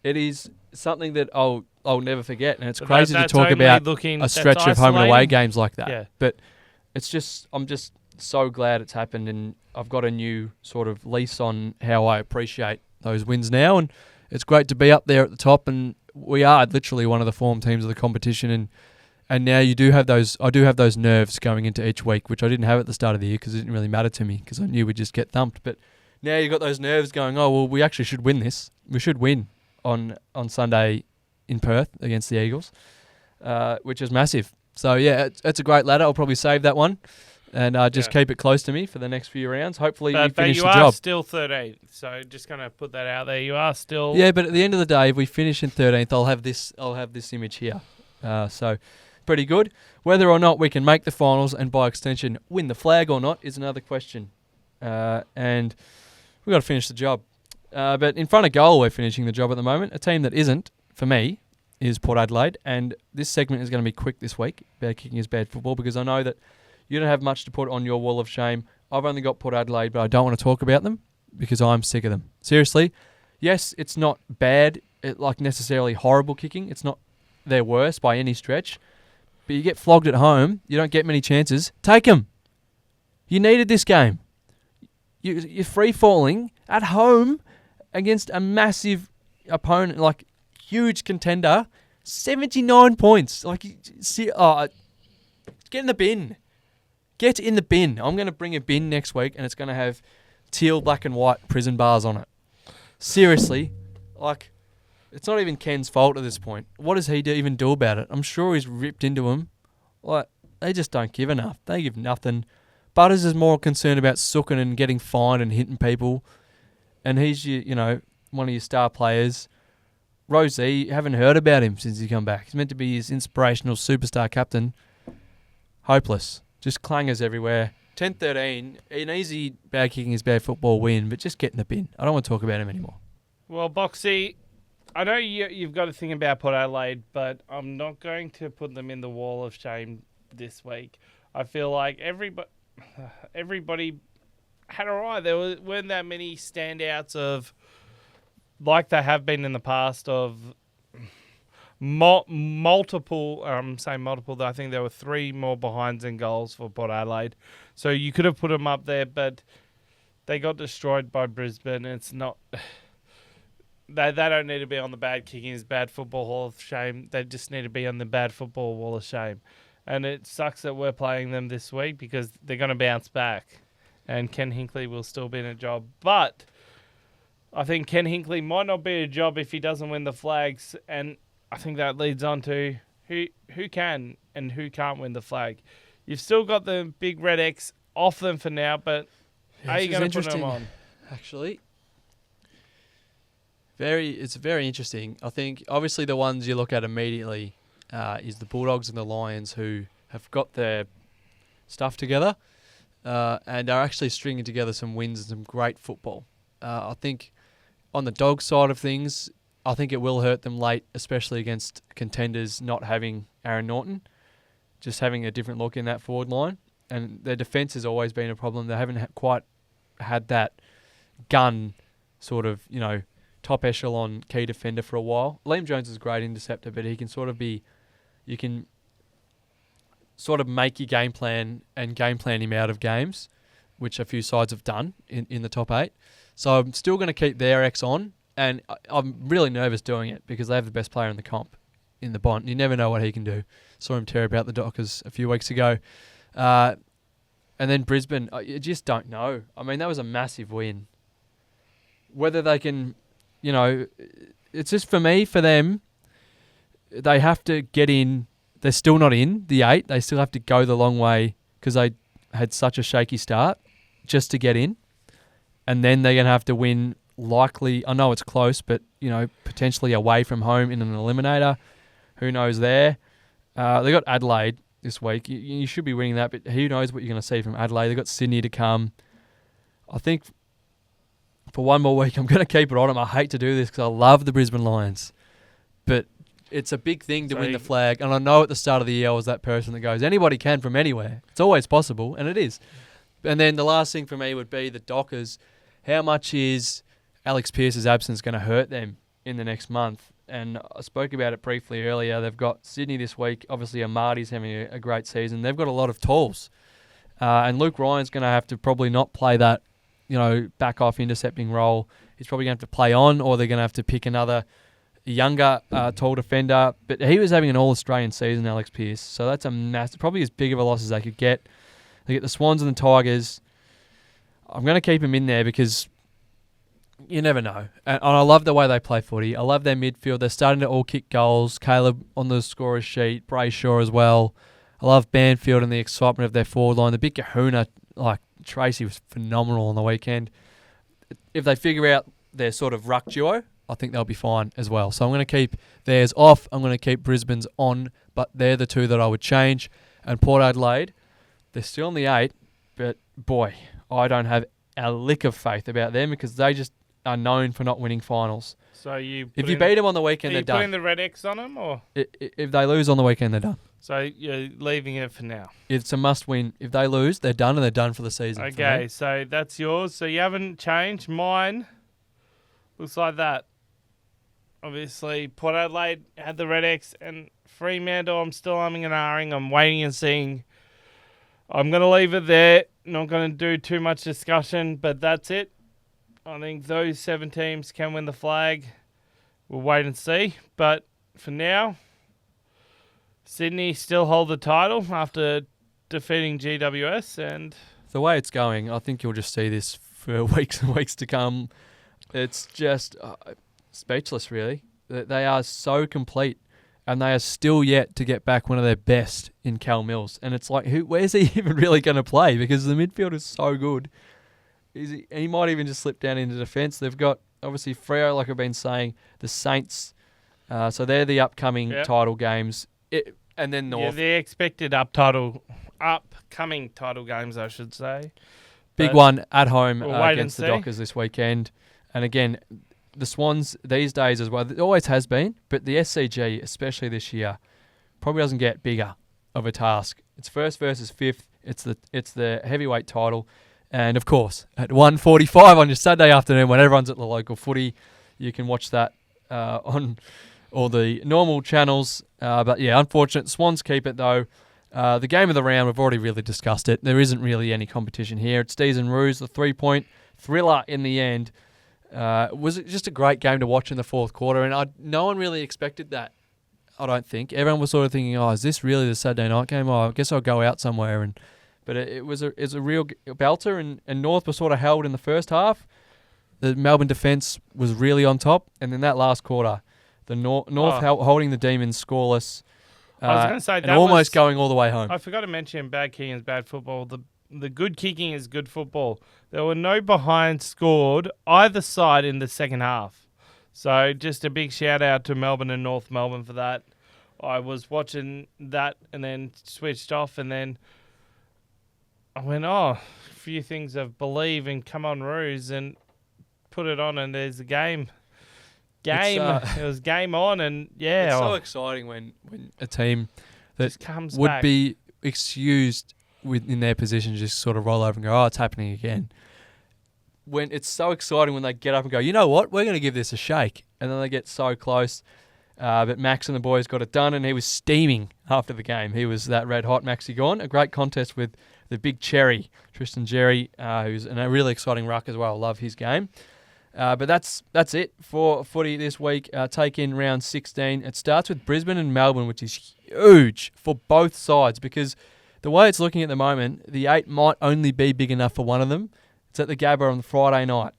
It is something that I'll never forget, and it's crazy to talk about a stretch of home and away games like that. Yeah. But it's just, I'm just so glad it's happened, and I've got a new sort of lease on how I appreciate those wins now, and it's great to be up there at the top, and we are literally one of the form teams of the competition, and now I do have those nerves going into each week, which I didn't have at the start of the year because it didn't really matter to me because I knew we'd just get thumped. But now you've got those nerves going, oh, well, we actually should win this. We should win on Sunday in Perth against the Eagles, which is massive. So, yeah, it's a great ladder. I'll probably save that one and just keep it close to me for the next few rounds. Hopefully we finish the job. But you are still 13th, so just going to put that out there. You are still... Yeah, but at the end of the day, if we finish in 13th, I'll have this image here. So... pretty good. Whether or not we can make the finals and by extension win the flag or not is another question. And we've got to finish the job. But in front of goal, we're finishing the job at the moment. A team that isn't, for me, is Port Adelaide. And this segment is going to be quick this week. Bad kicking is bad football because I know that you don't have much to put on your wall of shame. I've only got Port Adelaide, but I don't want to talk about them because I'm sick of them. Seriously, yes, it's not bad, like necessarily horrible kicking. It's not their worst by any stretch. But you get flogged at home. You don't get many chances. Take them. You needed this game. You're free-falling at home against a massive opponent, like huge contender. 79 points. Like, get in the bin. Get in the bin. I'm going to bring a bin next week, and it's going to have teal, black, and white prison bars on it. Seriously, like... it's not even Ken's fault at this point. What does he even do about it? I'm sure he's ripped into him. Like, they just don't give enough. They give nothing. Butters is more concerned about sooking and getting fined and hitting people. And he's, one of your star players. Rosie, haven't heard about him since he come back. He's meant to be his inspirational superstar captain. Hopeless. Just clangers everywhere. 10-13, an easy bad kicking is bad football win, but just get in the bin. I don't want to talk about him anymore. Well, Boxy, I know you've got to think about Port Adelaide, but I'm not going to put them in the wall of shame this week. I feel like everybody had a right. There weren't that many standouts of, like there have been in the past, of multiple. I'm saying multiple. I think there were 3 more behinds in goals for Port Adelaide, so you could have put them up there, but they got destroyed by Brisbane. It's not. They don't need to be on the bad kicking is bad football hall of shame. They just need to be on the bad football wall of shame. And it sucks that we're playing them this week because they're going to bounce back. And Ken Hinkley will still be in a job. But I think Ken Hinkley might not be a job if he doesn't win the flags. And I think that leads on to who can and who can't win the flag. You've still got the big red X off them for now, but are you going to put them on? Actually, it's very interesting. I think obviously the ones you look at immediately is the Bulldogs and the Lions, who have got their stuff together and are actually stringing together some wins and some great football. I think on the Dogs side of things, I think it will hurt them late, especially against contenders not having Aaron Norton, just having a different look in that forward line. And their defence has always been a problem. They haven't quite had that gun sort of, top echelon key defender for a while. Liam Jones is a great interceptor, but he can sort of be, you can sort of make your game plan and game plan him out of games, which a few sides have done in the top 8. So I'm still going to keep their X on, and I'm really nervous doing it because they have the best player in the comp in the Bont. You never know what he can do. Saw him tear about the Dockers a few weeks ago. And then Brisbane, you just don't know. I mean, that was a massive win. Whether they can, it's just for them, they have to get in. They're still not in the 8. They still have to go the long way because they had such a shaky start just to get in. And then they're going to have to win likely, I know it's close, but, potentially away from home in an eliminator. Who knows there? They got Adelaide this week. You should be winning that, but who knows what you're going to see from Adelaide. They got Sydney to come. I think for one more week, I'm going to keep it on them. I hate to do this because I love the Brisbane Lions, but it's a big thing to win the flag. And I know at the start of the year I was that person that goes, anybody can from anywhere. It's always possible, and it is. And then the last thing for me would be the Dockers. How much is Alex Pearce's absence going to hurt them in the next month? And I spoke about it briefly earlier. They've got Sydney this week. Obviously, Amati's having a great season. They've got a lot of tools. And Luke Ryan's going to have to probably not play that, back-off intercepting role. He's probably going to have to play on, or they're going to have to pick another younger tall defender. But he was having an All-Australian season, Alex Pearce. So that's a massive, probably as big of a loss as they could get. They get the Swans and the Tigers. I'm going to keep him in there because you never know. And I love the way they play footy. I love their midfield. They're starting to all kick goals. Caleb on the scorer's sheet. Brayshaw as well. I love Banfield and the excitement of their forward line. The big kahuna, like Tracy, was phenomenal on the weekend. If they figure out their sort of ruck duo, I think they'll be fine as well. So I'm going to keep theirs off. I'm going to keep Brisbane's on, but they're the 2 that I would change. And Port Adelaide, they're still in the 8, but boy, I don't have a lick of faith about them because they just are known for not winning finals. So if you beat them on the weekend, they're done. Are you putting the red X on them, or if they lose on the weekend, they're done. So you're leaving it for now. It's a must-win. If they lose, they're done, and they're done for the season. Okay, so that's yours. So you haven't changed. Mine looks like that. Obviously, Port Adelaide had the red X, and Fremantle, I'm still umming and ahhing. I'm waiting and seeing. I'm going to leave it there. Not going to do too much discussion, but that's it. I think those 7 teams can win the flag. We'll wait and see. But for now, Sydney still hold the title after defeating GWS. And the way it's going, I think you'll just see this for weeks and weeks to come. It's just speechless, really. They are so complete, and they are still yet to get back one of their best in Cal Mills. And it's like, where's he even really going to play? Because the midfield is so good. He might even just slip down into defence. They've got, obviously, Freo, like I've been saying, the Saints. So they're the upcoming title games. And then North. Yeah, the expected upcoming title games, I should say. Big But one at home we'll wait against the and see. Dockers this weekend. And again, the Swans these days as well, it always has been, but the SCG, especially this year, probably doesn't get bigger of a task. It's first versus fifth. It's the heavyweight title. And of course, at 1:45 on your Saturday afternoon when everyone's at the local footy, you can watch that on all the normal channels. But yeah, unfortunate. Swans keep it though. The game of the round, we've already really discussed it. There isn't really any competition here. It's D's and Roos, the 3-point thriller in the end. Was it just a great game to watch in the fourth quarter? And no one really expected that, I don't think. Everyone was sort of thinking, oh, is this really the Saturday night game? Oh, I guess I'll go out somewhere. But it was a real belter, and North was sort of held in the first half. The Melbourne defence was really on top. And then that last quarter, the North holding the Demons scoreless. I was going to say and that almost going all the way home. I forgot to mention bad kicking is bad football. The good kicking is good football. There were no behinds scored either side in the second half. So just a big shout out to Melbourne and North Melbourne for that. I was watching that and then switched off, and then I went, a few things of believe and come on Roos, and put it on, and there's a game. It was game on, and yeah. It's so exciting when a team that just comes would back. be excused in their position just sort of roll over and go, oh, it's happening again. When it's so exciting when they get up and go, you know what, we're going to give this a shake. And then they get so close. But Max and the boys got it done, and he was steaming after the game. He was that red hot, Maxi Gorn. A great contest with the big cherry, Tristan Jerry, who's in a really exciting ruck as well. Love his game. But that's it for footy this week. Take in round 16. It starts with Brisbane and Melbourne, which is huge for both sides, because the way it's looking at the moment, the 8 might only be big enough for one of them. It's at the Gabba on Friday night.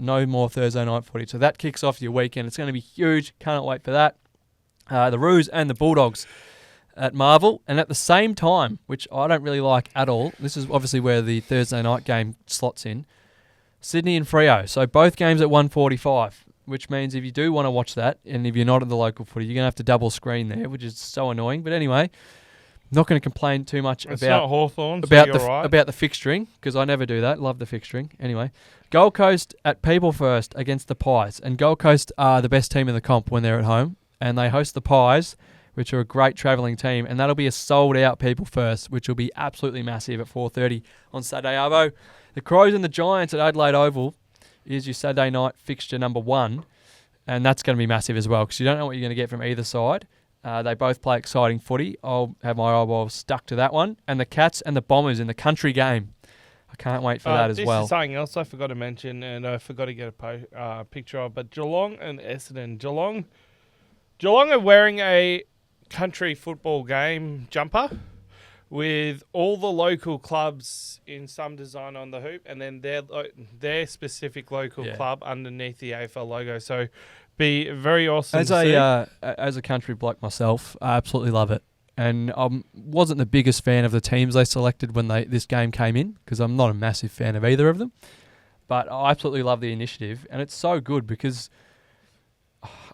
No more Thursday night footy. So that kicks off your weekend. It's going to be huge. Can't wait for that. The Roos and the Bulldogs at Marvel. And at the same time, which I don't really like at all, this is obviously where the Thursday night game slots in, Sydney and Freo. So both games at 1:45, which means if you do want to watch that, and if you're not at the local footy, you're going to have to double screen there, which is so annoying. But anyway, not going to complain too much It's about not Hawthorn, about so the you're right. about the fixturing, because I never do that. Love the fixturing. Anyway, Gold Coast at People First against the Pies, and Gold Coast are the best team in the comp when they're at home, and they host the Pies, which are a great travelling team, and that'll be a sold-out People First, which will be absolutely massive at 4:30 on Saturday Arvo. The Crows and the Giants at Adelaide Oval is your Saturday night fixture number 1, and that's going to be massive as well, because you don't know what you're going to get from either side. They both play exciting footy. I'll have my eyeballs stuck to that one. And the Cats and the Bombers in the country game. I can't wait for that as well. This is something else I forgot to mention, and I forgot to get a picture of, but Geelong and Essendon. Geelong are wearing a country football game jumper with all the local clubs in some design on the hoop, and then their specific local club underneath the AFL logo. So be very awesome as to see. As a country bloke myself, I absolutely love it. And I wasn't the biggest fan of the teams they selected when this game came in, because I'm not a massive fan of either of them. But I absolutely love the initiative, and it's so good because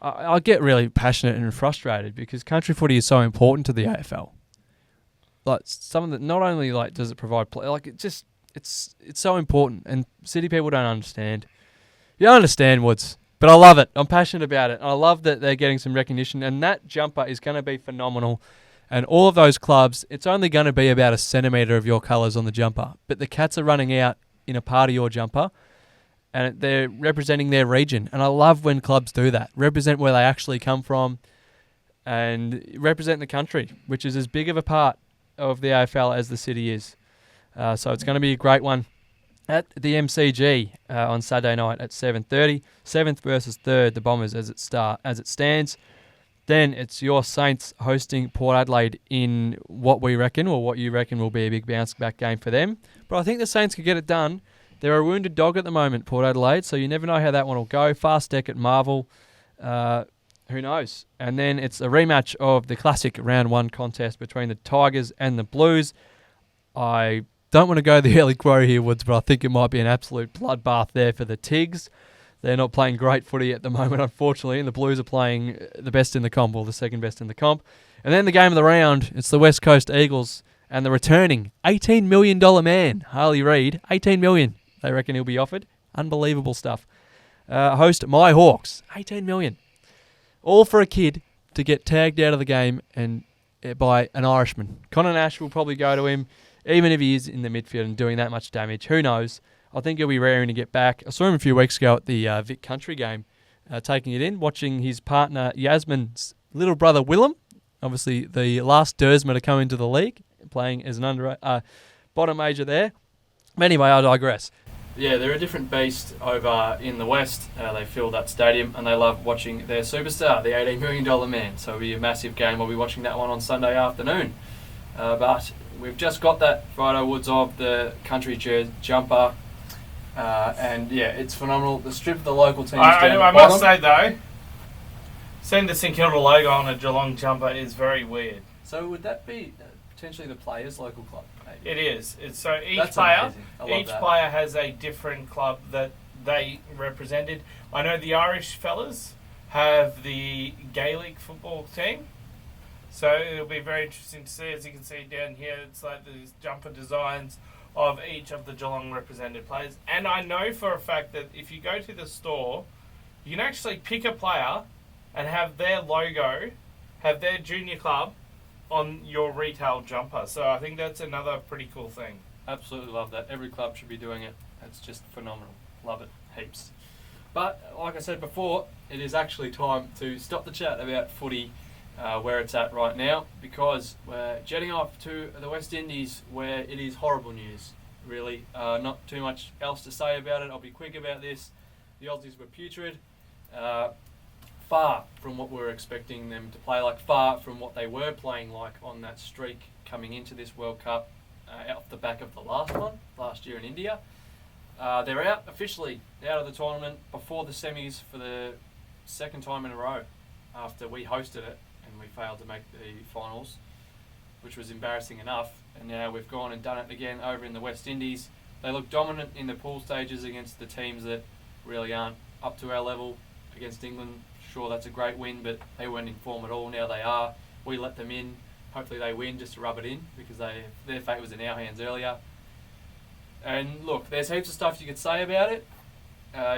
I get really passionate and frustrated because country footy is so important to the AFL. Like some of the, not only like does it provide play, like it's so important, and city people don't understand. You don't understand, Woods, but I love it. I'm passionate about it. I love that they're getting some recognition, and that jumper is going to be phenomenal. And all of those clubs, it's only going to be about a centimetre of your colours on the jumper, but the Cats are running out in a part of your jumper, and they're representing their region. And I love when clubs do that, represent where they actually come from, and represent the country, which is as big of a part of the AFL as the city is. So it's going to be a great one at the MCG on Saturday night at 7:30. 7th versus 3rd, the Bombers as it stands. Then it's your Saints hosting Port Adelaide in what we reckon, or what you reckon will be a big bounce-back game for them. But I think the Saints could get it done. They're a wounded dog at the moment, Port Adelaide, so you never know how that one will go. Fast deck at Marvel. Who knows? And then it's a rematch of the classic round 1 contest between the Tigers and the Blues. I don't want to go the early query here, Woods, but I think it might be an absolute bloodbath there for the Tigs. They're not playing great footy at the moment, unfortunately, and the Blues are playing the best in the comp, or the second best in the comp. And then the game of the round, it's the West Coast Eagles And the returning $18 million man, Harley Reid, $18 million, they reckon he'll be offered. Unbelievable stuff. Host My Hawks, $18 million. All for a kid to get tagged out of the game and by an Irishman. Connor Nash will probably go to him, even if he is in the midfield and doing that much damage. Who knows? I think he'll be raring to get back. I saw him a few weeks ago at the Vic Country game, taking it in, watching his partner Yasmin's little brother Willem, obviously the last Dersma to come into the league, playing as an bottom major there. But anyway, I digress. Yeah, they're a different beast over in the West. They fill that stadium and they love watching their superstar, the $18 million man. So it'll be a massive game. We'll be watching that one on Sunday afternoon. But we've just got that photo, Woods, of the country jumper. And yeah, it's phenomenal. The strip of the local team. I must say though, seeing the St Kilda logo on a Geelong jumper is very weird. So would that be potentially the players' local club? Maybe? It is. So That's amazing. each player has a different club that they represented. I know the Irish fellas have the Gaelic football team. So it'll be very interesting to see. As you can see down here, it's like these jumper designs of each of the Geelong represented players. And I know for a fact that if you go to the store, you can actually pick a player and have their logo, have their junior club on your retail jumper. So I think that's another pretty cool thing. Absolutely love that. Every club should be doing it. It's just phenomenal. Love it. Heaps. But like I said before, it is actually time to stop the chat about footy where it's at right now, because we're jetting off to the West Indies where it is horrible news, really. Not too much else to say about it. I'll be quick about this. The Aussies were putrid. Far from what we were expecting them to play like, far from what they were playing like on that streak coming into this World Cup off the back of the last one, last year in India. They're out officially, out of the tournament before the semis for the second time in a row after we hosted it and we failed to make the finals, which was embarrassing enough. And now we've gone and done it again over in the West Indies. They look dominant in the pool stages against the teams that really aren't up to our level. Against England, sure, that's a great win, but they weren't in form at all. Now they are. We let them in. Hopefully they win just to rub it in, because their fate was in our hands earlier. And look, there's heaps of stuff you could say about it.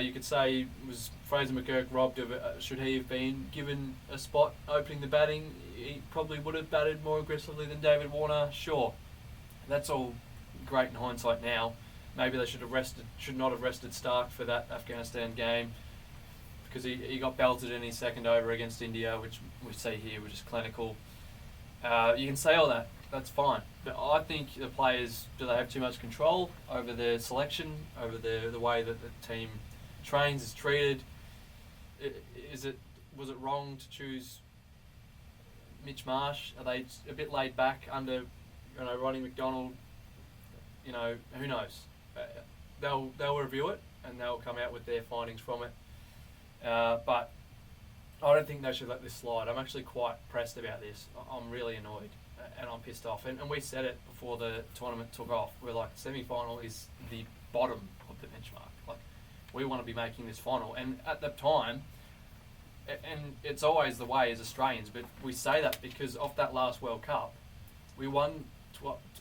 You could say, was Fraser McGurk robbed of it? Should he have been given a spot opening the batting? He probably would have batted more aggressively than David Warner. Sure, that's all great in hindsight now. Maybe they should not have rested Stark for that Afghanistan game, because he got belted in his second over against India, which we see here, which is clinical. You can say all that. That's fine. But I think the players, do they have too much control over their selection, over the way that the team trains, is treated? Was it wrong to choose Mitch Marsh? Are they a bit laid back under Ronnie McDonald? Who knows? They'll review it and they'll come out with their findings from it. But I don't think they should let this slide. I'm actually quite pressed about this. I'm really annoyed and I'm pissed off. And we said it before the tournament took off. We're like, semi-final is the bottom of the benchmark. Like, we want to be making this final. And at the time, and it's always the way as Australians, but we say that because of that last World Cup, we won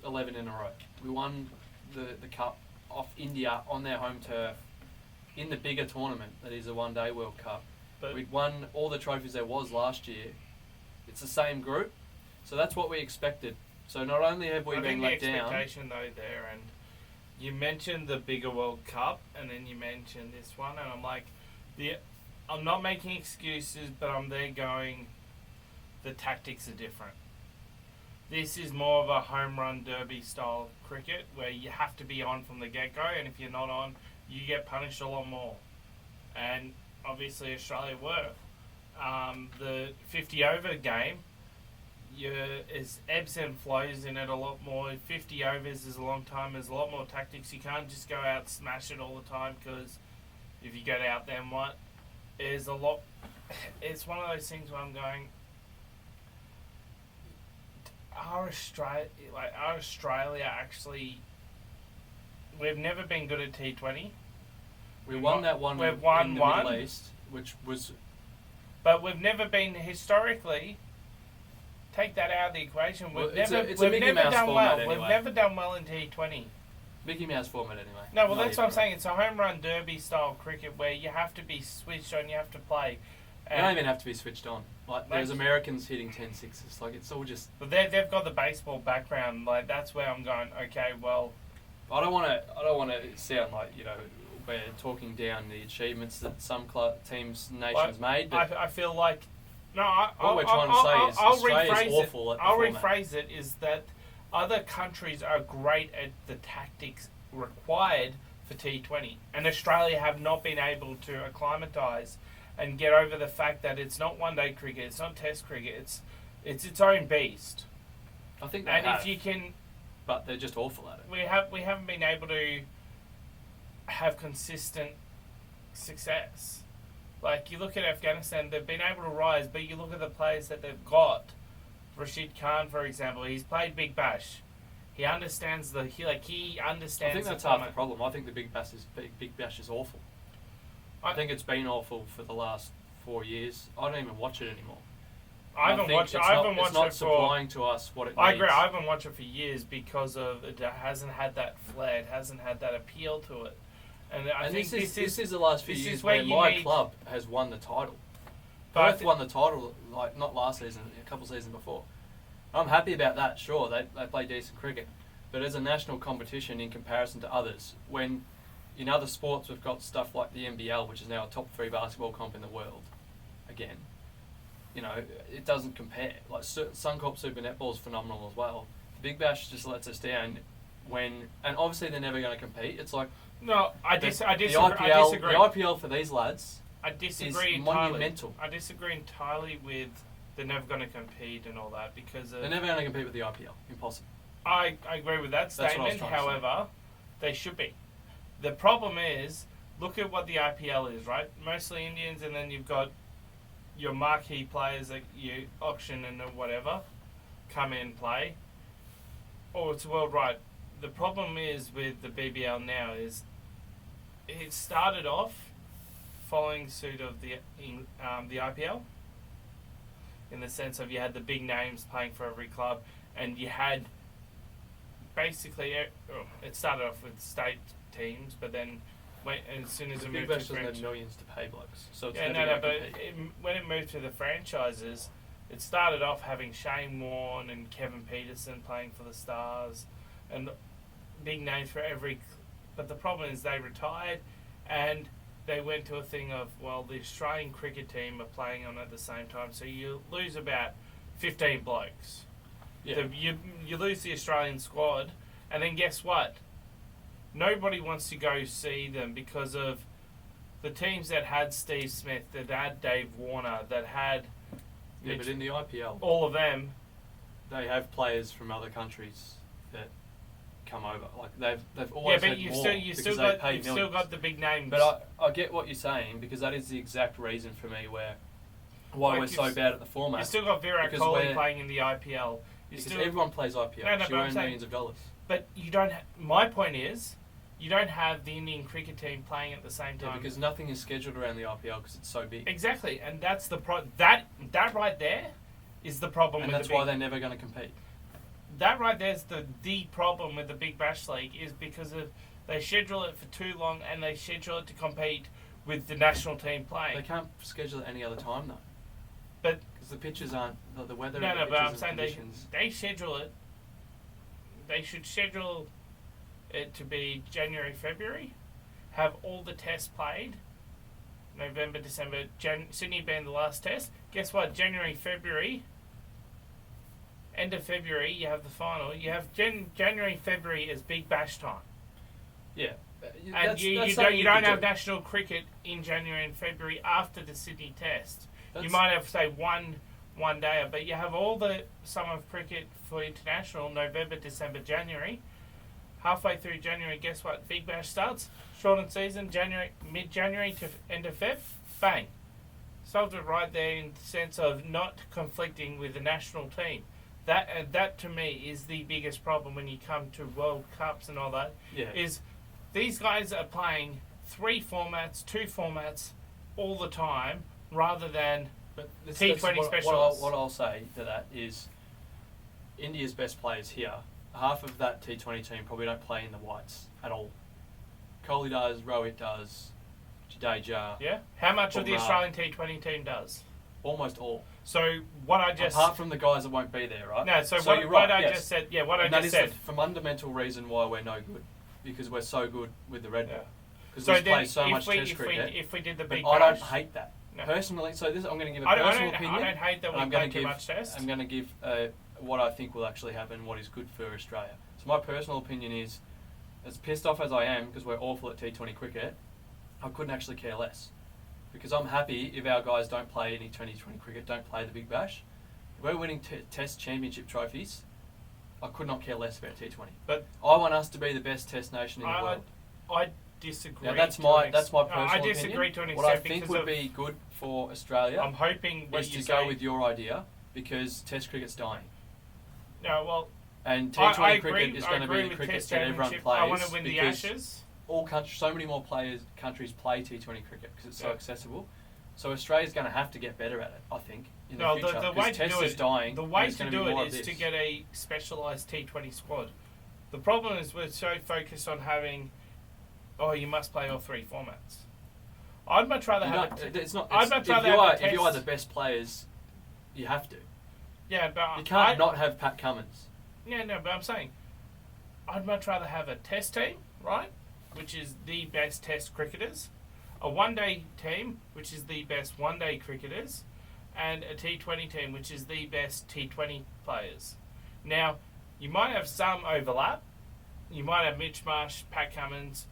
11 in a row. We won the Cup off India on their home turf in the bigger tournament that is a one-day World Cup. But we'd won all the trophies there was last year. It's the same group, so that's what we expected. So not only have we been let down... the expectation though there, and you mentioned the bigger World Cup, and then you mentioned this one, and I'm like, I'm not making excuses, but I'm there going, the tactics are different. This is more of a home run derby style cricket where you have to be on from the get-go, and if you're not on, you get punished a lot more. And obviously Australia were. The 50 over game, there's ebbs and flows in it a lot more. 50 overs is a long time. There's a lot more tactics. You can't just go out and smash it all the time, because if you get out, then what? There's a lot. It's one of those things where I'm going, Are Australia actually... We've never been good at T20. We won that one we've won in the one, Middle East, which was... But we've never been, historically, take that out of the equation. Well, We've it's never, a we've Mickey never Mouse done format well. We've anyway. never done well in T20. Mickey Mouse format anyway. No, well, Not that's what I'm even- saying. It's a home run derby style cricket where you have to be switched on, you have to play. You don't even have to be switched on. Like, there's Like- Americans hitting 10 sixes. Like, it's all just... But they've got the baseball background. Like, that's where I'm going, okay, well... I don't want to sound like, you know, we're talking down the achievements that some teams, nations made. But I feel like... No, what we're trying to say is Australia's awful at the I'll format. rephrase it, is that other countries are great at the tactics required for T20. And Australia have not been able to acclimatise and get over the fact that it's not one-day cricket, it's not test cricket, it's its own beast. I think they And have, if you can... but they're just awful at it. We haven't been able to have consistent success. Like, you look at Afghanistan, they've been able to rise, but you look at the players that they've got. Rashid Khan, for example, he's played Big Bash. He understands he understands. I think that's half the problem. I think the Big Bash is awful. I think it's been awful for the last 4 years. I don't even watch it anymore. I haven't watched it. It's not supplying to us what it needs. I agree. I haven't watched it for years because of it hasn't had that flair. It hasn't had that appeal to it. And I think this is the last few this years is where where you my need- club has won the title. But Perth won the title, like, not last season, a couple seasons before. I'm happy about that, sure, they play decent cricket. But as a national competition in comparison to others, when in other sports we've got stuff like the NBL, which is now a top 3 basketball comp in the world, again, you know, it doesn't compare. Like, Suncorp Super Netball is phenomenal as well. The Big Bash just lets us down when, and obviously they're never going to compete. It's like, no, I disagree. The IPL for these lads, I disagree is entirely. monumental. I disagree entirely with they're never going to compete and all that because they're never going to compete with the IPL. Impossible. I agree with that That's what I was statement. trying to say. However, they should be. The problem is, look at what the IPL is, right? Mostly Indians, and then you've got your marquee players that you auction and whatever come in and play. Oh, it's worldwide. The problem is with the BBL now is it started off following suit of the IPL in the sense of you had the big names playing for every club, and you had basically it started off with state teams, but then as soon as The it Big moved Bash to doesn't have millions to pay blokes, so it's yeah, never no, going but to compete. when it moved to the franchises, it started off having Shane Warne and Kevin Peterson playing for the Stars, and big names for every. But the problem is they retired, and they went to a thing of, well, the Australian cricket team are playing on at the same time, so you lose about 15 blokes. Yeah. You lose the Australian squad, and then guess what? Nobody wants to go see them because of the teams that had Steve Smith, that had Dave Warner, that had Yeah, but in the IPL, all of them. they have players from other countries that come over. Like they've Yeah, always but had you've more still because still they got pay you've millions. still got the big names. But I get what you're saying because that is the exact reason for me why Like we're so bad at the format. you still got Virat because Kohli we're- playing in the IPL. You because still, everyone plays IPL. No, no, so but you I'm earn saying- millions of dollars. but you don't. My point is, you don't have the Indian cricket team playing at the same Yeah, time. because nothing is scheduled around the IPL because it's so big. Exactly, and that's the that right there is the problem And with that's the why big, they're never going to compete. that right there is the problem with the Big Bash League is because of they schedule it for too long and they schedule it to compete with the national team playing. They can't schedule it any other time though. But because the pitches aren't the weather. no, and no, the but I'm pitches saying and they conditions. schedule it. They should schedule it to be January, February, have all the tests played. November, December, Sydney being the last test. Guess what? January, February. End of February, you have the final. You have January, February is Big Bash time, Yeah. and you something don't could have do. national cricket in January and February after the Sydney Test. You That's- might have say one day, but you have all the summer cricket for international November, December, January. Halfway through January, guess what? Big Bash starts. Shortened season, mid-January to end of Feb. Bang. Solved it right there in the sense of not conflicting with the national team. That to me is the biggest problem when you come to World Cups and all that. Yeah. Is these guys are playing 2 formats all the time rather than But T20 what specialists. I'll say to that is India's best players here, half of that T20 team probably don't play in the whites at all. Kohli does, Rohit does, Jadeja. Yeah. How much of the Bumrah. Australian T20 team does? Almost all. So what I just Apart from the guys that won't be there, right? no. So, you're right, what I yes. just said. Yeah. What I And that just is said. the fundamental reason why we're no good, because we're so good with the red ball. Yeah. Because So we then, play so much Test if cricket. we did the But big I don't bash, hate that No. personally. So this, I'm going to give a I personal don't opinion. hate that and we I'm play going to too give. much Test. I'm going to give what I think will actually happen, what is good for Australia. So my personal opinion is, as pissed off as I am because we're awful at T20 cricket, I couldn't actually care less. Because I'm happy if our guys don't play any T20 cricket, don't play the Big Bash. If we're winning Test championship trophies, I could not care less about T20. But I want us to be the best Test nation in the I- world. I disagree. Now that's to my an that's my ex- personal I opinion. disagree to an extent What I think because would of, be good for Australia I'm hoping what is you to say. go with your idea, because Test cricket's dying. No, well, And I T20 agree. cricket is I going to agree be the with cricket Test that everyone championship. plays. I want to win the because Ashes. all countries, so many more countries play T20 cricket because it's so Yeah. accessible. So Australia's going to have to get better at it, I think, in No, the future. the way because to Test do is it, dying. the and way it's to gonna do be more it of is to this. get a specialised T20 squad. The problem is we're so focused on having, you must play all three formats. I'd much rather You have don't- a it's not. I'd It's, much if rather you have are a if you are the Test. best players, you have to. Yeah, but You can't not have Pat Cummins. Yeah, no, but I'm saying I'd much rather have a Test team, right, which is the best Test cricketers, a one-day team, which is the best one-day cricketers, and a T20 team, which is the best T20 players. Now, you might have some overlap. You might have Mitch Marsh, Pat Cummins,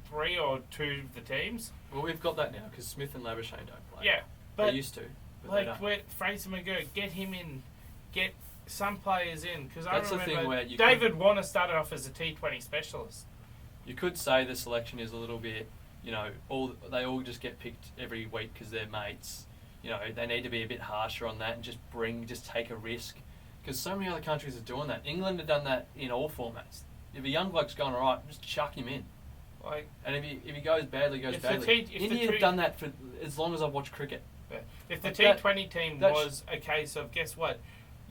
three or two of the teams. Well, we've got that now because Smith and Labuschagne don't play. Yeah, they but used to. But they don't. where Fraser McGurk, get him in, get some players in, because I That's the remember thing where you David Warner started off as a T20 specialist. You could say the selection is a little bit, they all just get picked every week because they're mates. They need to be a bit harsher on that and just take a risk. Because so many other countries are doing that. England have done that in all formats. If a young bloke's going alright, just chuck him in. And if he goes badly, goes If the badly. T- if India the have T- done that for as long as I've watched cricket. If the Like that- T20 team that's- was a case of, guess what,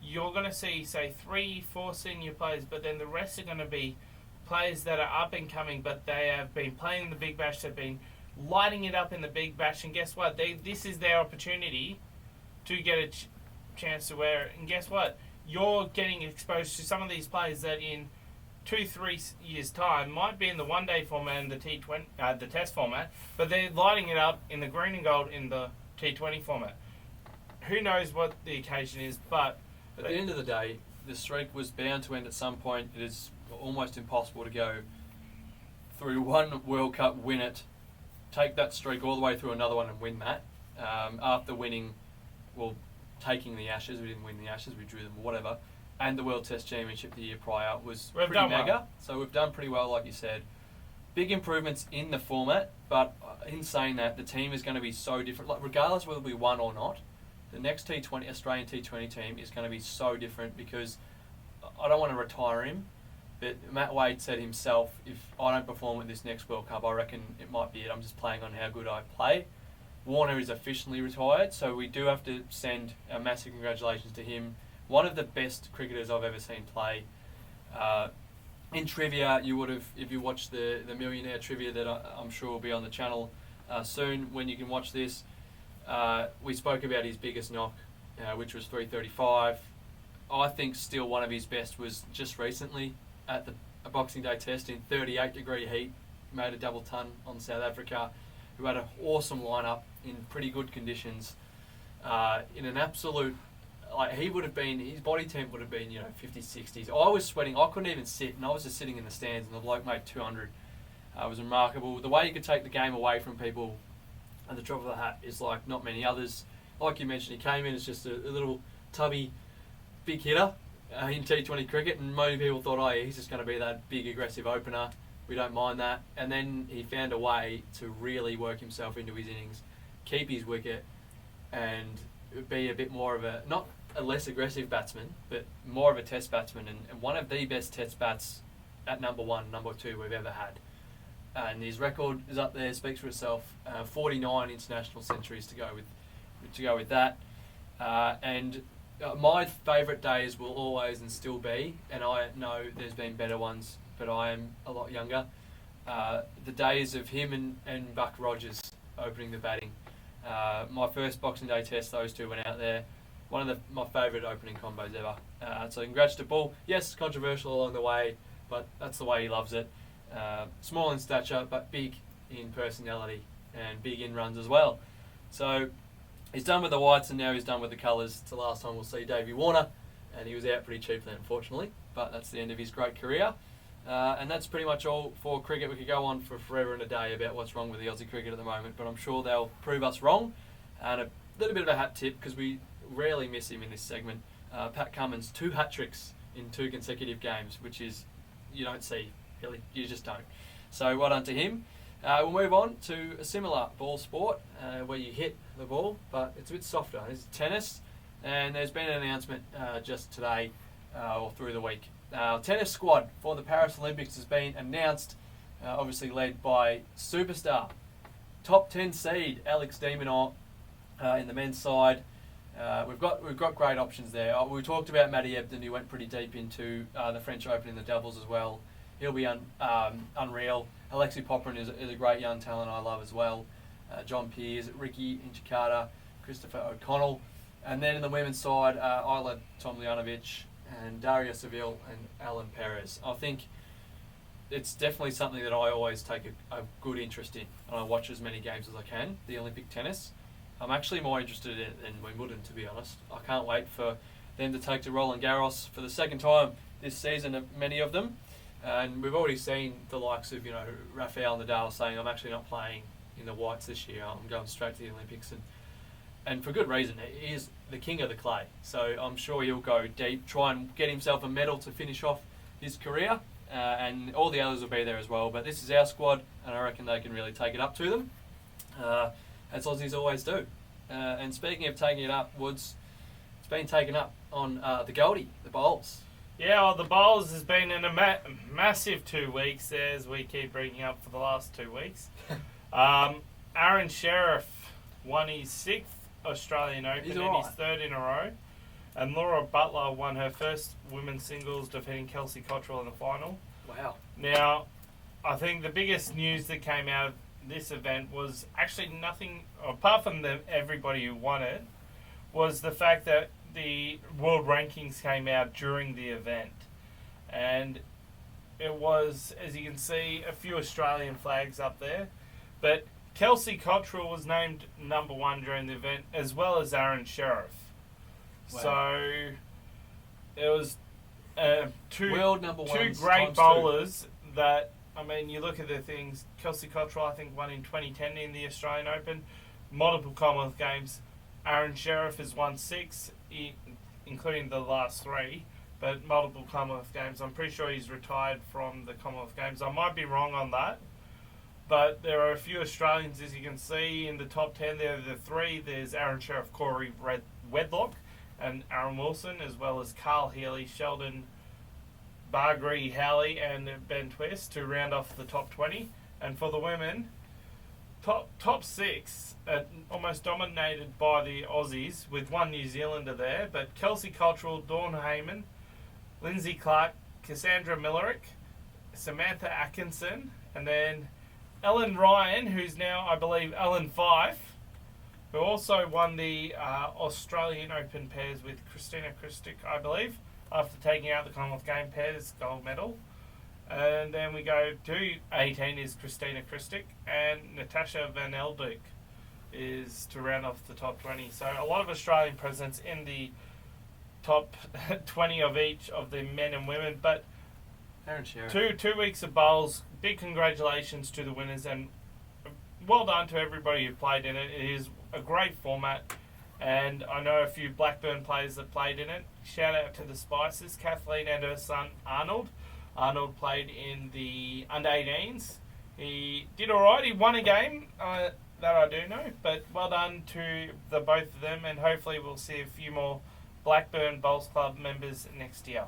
you're going to see, say, 3-4 senior players, but then the rest are going to be players that are up and coming, but they have been playing in the Big Bash, they've been lighting it up in the Big Bash, and guess what, this is their opportunity to get a chance to wear it. And guess what, you're getting exposed to some of these players that in 2-3 years' time might be in the one-day format and the T20, the Test format, but they're lighting it up in the green and gold in the T20 format. Who knows what the occasion is, but At the end of the day, the streak was bound to end at some point. It is almost impossible to go through one World Cup, win it, take that streak all the way through another one and win that. After taking the Ashes, we didn't win the Ashes, we drew them, whatever, and the World Test Championship the year prior was We've pretty done mega. well. So we've done pretty well, like you said. Big improvements in the format, but in saying that, the team is going to be so different. Like, regardless whether we won or not, the next T20 Australian T20 team is going to be so different, because I don't want to retire him, but Matt Wade said himself, if I don't perform at this next World Cup, I reckon it might be it. I'm just playing on how good I play. Warner is officially retired, so we do have to send a massive congratulations to him. One of the best cricketers I've ever seen play. In trivia, you would have, if you watched the Millionaire trivia that I'm sure will be on the channel soon when you can watch this, we spoke about his biggest knock, which was 335. I think still one of his best was just recently at a Boxing Day test in 38-degree heat, made a double ton on South Africa, who had an awesome lineup in pretty good conditions, in an absolute, he would have been, his body temp would have been, 50s, 60s. I was sweating, I couldn't even sit, and I was just sitting in the stands, and the bloke made 200. It was remarkable. The way you could take the game away from people at the drop of the hat is like not many others. Like you mentioned, he came in as just a little tubby, big hitter in T20 cricket, and many people thought, he's just going to be that big aggressive opener. We don't mind that. And then he found a way to really work himself into his innings, keep his wicket, and be a bit more of not a less aggressive batsman, but more of a test batsman, and one of the best test bats at number 1, number 2 we've ever had. And his record is up there, speaks for itself. 49 international centuries to go with that. And my favourite days will always and still be, and I know there's been better ones, but I am a lot younger. The days of him and Buck Rogers opening the batting. My first Boxing Day test, those two went out there. One of my favourite opening combos ever. So congrats to Bull. Yes, controversial along the way, but that's the way he loves it. Small in stature, but big in personality and big in runs as well. So he's done with the whites and now he's done with the colours. It's the last time we'll see Davey Warner, and he was out pretty cheaply, unfortunately. But that's the end of his great career. And that's pretty much all for cricket. We could go on for forever and a day about what's wrong with the Aussie cricket at the moment, but I'm sure they'll prove us wrong. And a little bit of a hat tip, because we rarely miss him in this segment. Pat Cummins, 2 hat-tricks in 2 consecutive games, which is, you don't see, really. You just don't. So well done to him. We'll move on to a similar ball sport where you hit the ball, but it's a bit softer. It's tennis, and there's been an announcement just today or through the week. Tennis squad for the Paris Olympics has been announced, obviously led by superstar, top 10 seed Alex de Minaur in the men's side. We've got great options there. We talked about Matty Ebden, who went pretty deep into the French Open in the doubles as well. He'll be unreal. Alexi Popperin is a great young talent I love as well. John Peers, Ricky Inchikata, Christopher O'Connell. And then in the women's side, Isla Tomljanovic and Daria Seville and Alan Perez. I think it's definitely something that I always take a good interest in, and I watch as many games as I can, the Olympic tennis. I'm actually more interested in it than Wimbledon, to be honest. I can't wait for them to take to Roland Garros for the second time this season, many of them. And we've already seen the likes of, Rafael Nadal saying, I'm actually not playing in the whites this year, I'm going straight to the Olympics. And for good reason. He is the king of the clay. So I'm sure he'll go deep, try and get himself a medal to finish off his career. And all the others will be there as well. But this is our squad, and I reckon they can really take it up to them, as Aussies always do. And speaking of taking it up, Woods, it's been taken up on the Goldie, the Bowls. Yeah, well, the Bowls has been in a massive 2 weeks, as we keep bringing up for the last 2 weeks. Aaron Sheriff won his 6th Australian Open and his 3rd in a row. And Laura Butler won her first women's singles, defeating Kelsey Cottrell in the final. Wow. Now, I think the biggest news that came out of this event was actually nothing, apart from everybody who won it, was the fact that the world rankings came out during the event. And it was, as you can see, a few Australian flags up there. But Kelsey Cottrell was named number 1 during the event, as well as Aaron Sheriff. Wow. So it was two great bowlers that, I mean, you look at the things. Kelsey Cottrell, I think, won in 2010 in the Australian Open, multiple Commonwealth Games. Aaron Sheriff has won 6, including the last 3, but multiple Commonwealth Games. I'm pretty sure he's retired from the Commonwealth Games. I might be wrong on that, but there are a few Australians, as you can see, in the top 10. There are the 3. There's Aaron Sheriff, Corey Wedlock, and Aaron Wilson, as well as Carl Healy, Sheldon Bargary Howley, and Ben Twist to round off the top 20. And for the women, top 6, almost dominated by the Aussies, with 1 New Zealander there, but Kelsey Cottrell, Dawn Heyman, Lindsay Clark, Cassandra Millerick, Samantha Atkinson, and then Ellen Ryan, who's now, I believe, Ellen Fife, who also won the Australian Open pairs with Christina Christic, I believe, after taking out the Commonwealth Game pairs gold medal. And then we go to 18 is Christina Christic, and Natasha Van Eldyk is to round off the top 20. So a lot of Australian presence in the top 20 of each of the men and women. But Aaron Sheriff. Two weeks of bowls. Big congratulations to the winners, and well done to everybody who played in it. It is a great format, and I know a few Blackburn players that played in it. Shout out to the Spices, Kathleen and her son Arnold. Arnold played in the under-18s. He did all right. He won a game, that I do know, but well done to the both of them, and hopefully we'll see a few more Blackburn Bowls Club members next year.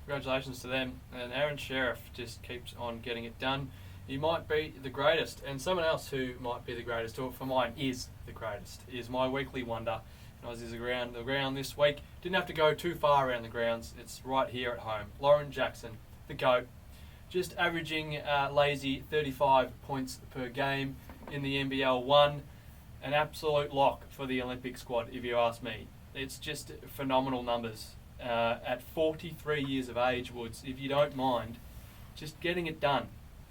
Congratulations to them. And Aaron Sheriff just keeps on getting it done. He might be the greatest, and someone else who might be the greatest, or for mine is the greatest, is my weekly wonder. Aussies around the ground this week. Didn't have to go too far around the grounds. It's right here at home. Lauren Jackson, the GOAT, just averaging lazy 35 points per game in the NBL 1. An absolute lock for the Olympic squad, if you ask me. It's just phenomenal numbers. At 43 years of age, Woods, if you don't mind, just getting it done.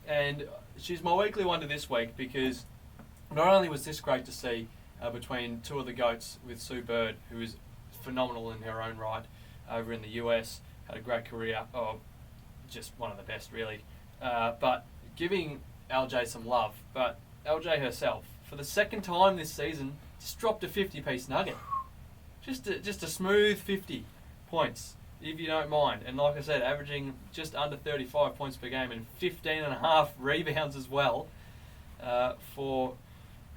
And she's my weekly wonder this week because not only was this great to see between two of the GOATs with Sue Bird, who is phenomenal in her own right over in the US, had a great career, just one of the best really, but giving LJ some love. But LJ herself, for the second time this season, just dropped a 50-piece nugget. Just a smooth 50 points, if you don't mind. And like I said, averaging just under 35 points per game and 15.5 rebounds as well for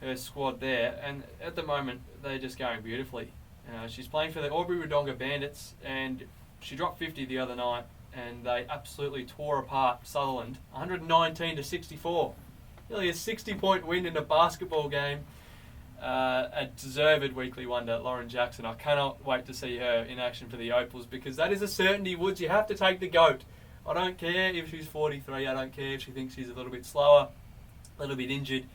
her squad there. And at the moment, they're just going beautifully. She's playing for the Albury-Wodonga Bandits, and she dropped 50 the other night, and they absolutely tore apart Sutherland, 119-64. Nearly a 60-point win in a basketball game. A deserved weekly wonder, Lauren Jackson. I cannot wait to see her in action for the Opals because that is a certainty, Woods. You have to take the GOAT. I don't care if she's 43. I don't care if she thinks she's a little bit slower, a little bit injured.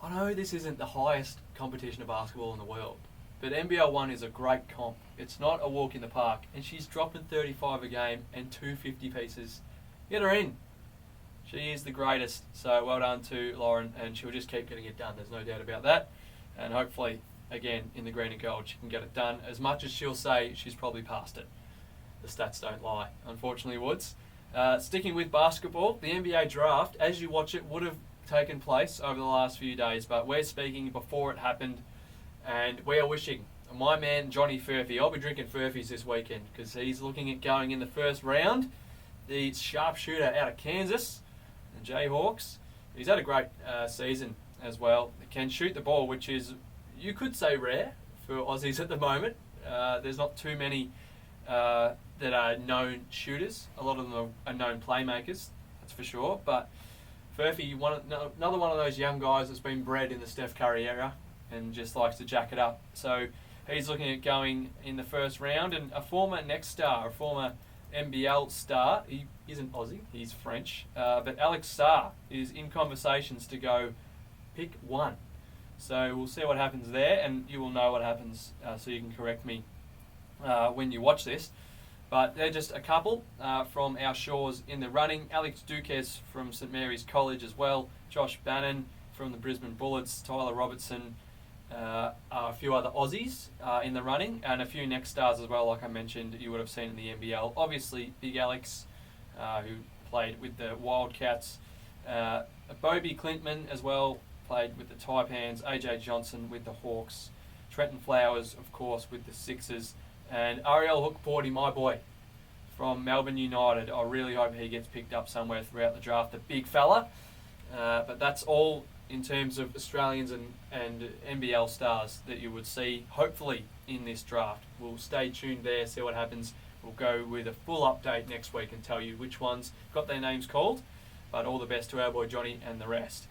I know this isn't the highest competition of basketball in the world, but NBL 1 is a great comp. It's not a walk in the park, and she's dropping 35 a game and 250 pieces. Get her in. She is the greatest, so well done to Lauren, and she'll just keep getting it done. There's no doubt about that. And hopefully, again, in the green and gold, she can get it done. As much as she'll say she's probably past it. The stats don't lie, unfortunately, Woods. Sticking with basketball, the NBA draft, as you watch it, would have taken place over the last few days, but we're speaking before it happened, and we are wishing my man Johnny Furphy. I'll be drinking Furphy's this weekend because he's looking at going in the first round. The sharpshooter out of Kansas, the Jayhawks. He's had a great season as well. He can shoot the ball, which is, you could say, rare for Aussies at the moment. There's not too many that are known shooters. A lot of them are known playmakers, that's for sure. But Furphy, another one of those young guys that's been bred in the Steph Curry era and just likes to jack it up. So he's looking at going in the first round. And a former Next star, a former NBL star, he isn't Aussie, he's French, but Alex Sarr is in conversations to go pick 1. So we'll see what happens there, and you will know what happens, so you can correct me when you watch this. But they're just a couple from our shores in the running. Alex Duques from St Mary's College as well, Josh Bannon from the Brisbane Bullets, Tyler Robertson, a few other Aussies in the running, and a few Next stars as well, like I mentioned, you would have seen in the NBL. Obviously, Big Alex, who played with the Wildcats, Bobby Clintman as well, played with the Taipans, AJ Johnson with the Hawks, Trenton Flowers, of course, with the Sixers, and Ariel Hookporty, my boy, from Melbourne United. I really hope he gets picked up somewhere throughout the draft, the big fella. But that's all in terms of Australians and NBL stars that you would see, hopefully, in this draft. We'll stay tuned there, see what happens. We'll go with a full update next week and tell you which ones got their names called. But all the best to our boy Johnny and the rest.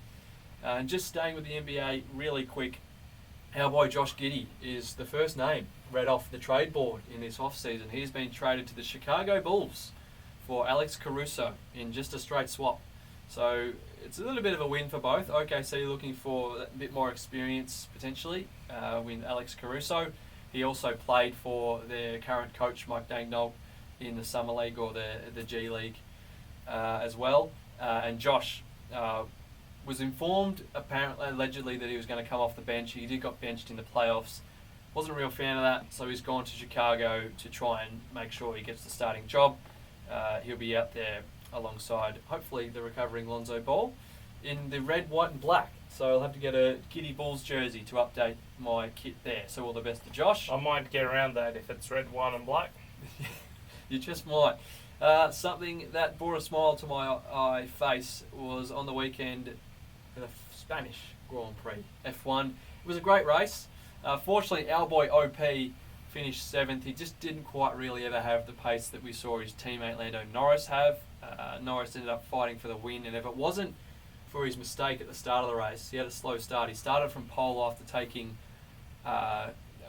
And just staying with the NBA really quick, our boy Josh Giddey is the first name read off the trade board in this off-season. He's been traded to the Chicago Bulls for Alex Caruso in just a straight swap. So it's a little bit of a win for both. OKC looking for a bit more experience potentially with Alex Caruso. He also played for their current coach Mike Daigneault in the Summer League or the G League as well. And Josh was informed, apparently, allegedly, that he was going to come off the bench. He did got benched in the playoffs. Wasn't a real fan of that, so he's gone to Chicago to try and make sure he gets the starting job. He'll be out there alongside, hopefully, the recovering Lonzo Ball in the red, white and black. So I'll have to get a Giddey Bulls jersey to update my kit there. So all the best to Josh. I might get around that if it's red, white and black. You just might. Something that brought a smile to my face was on the weekend, the Spanish Grand Prix F1. It was a great race. Fortunately, our boy OP finished 7th. He just didn't quite really ever have the pace that we saw his teammate Lando Norris have. Norris ended up fighting for the win, and if it wasn't for his mistake at the start of the race, he had a slow start. He started from pole after taking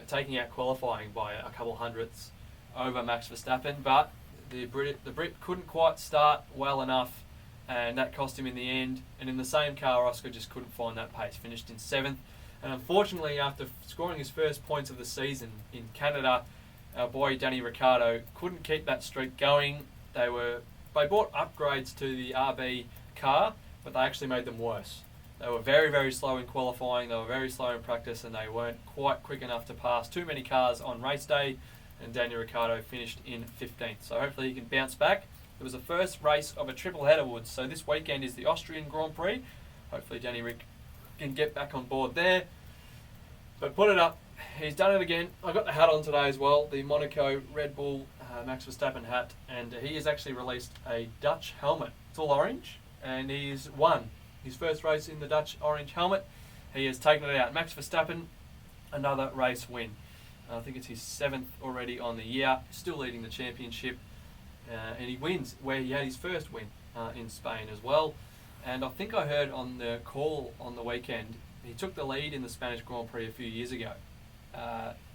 taking out qualifying by a couple hundredths over Max Verstappen, but the Brit couldn't quite start well enough, and that cost him in the end. And in the same car, Oscar just couldn't find that pace, finished in 7th. And unfortunately, after scoring his first points of the season in Canada, our boy Danny Ricciardo couldn't keep that streak going. They bought upgrades to the RB car, but they actually made them worse. They were very, very slow in qualifying, they were very slow in practice, and they weren't quite quick enough to pass too many cars on race day, and Daniel Ricciardo finished in 15th. So hopefully he can bounce back. It was the first race of a triple header, Woods. So this weekend is the Austrian Grand Prix. Hopefully Danny Rick can get back on board there. But put it up. He's done it again. I got the hat on today as well, the Monaco Red Bull Max Verstappen hat, and he has actually released a Dutch helmet. It's all orange, and he's won his first race in the Dutch orange helmet. He has taken it out. Max Verstappen, another race win. I think it's his 7th already on the year, still leading the championship, and he wins where he had his first win in Spain as well. And I think I heard on the call on the weekend, he took the lead in the Spanish Grand Prix a few years ago,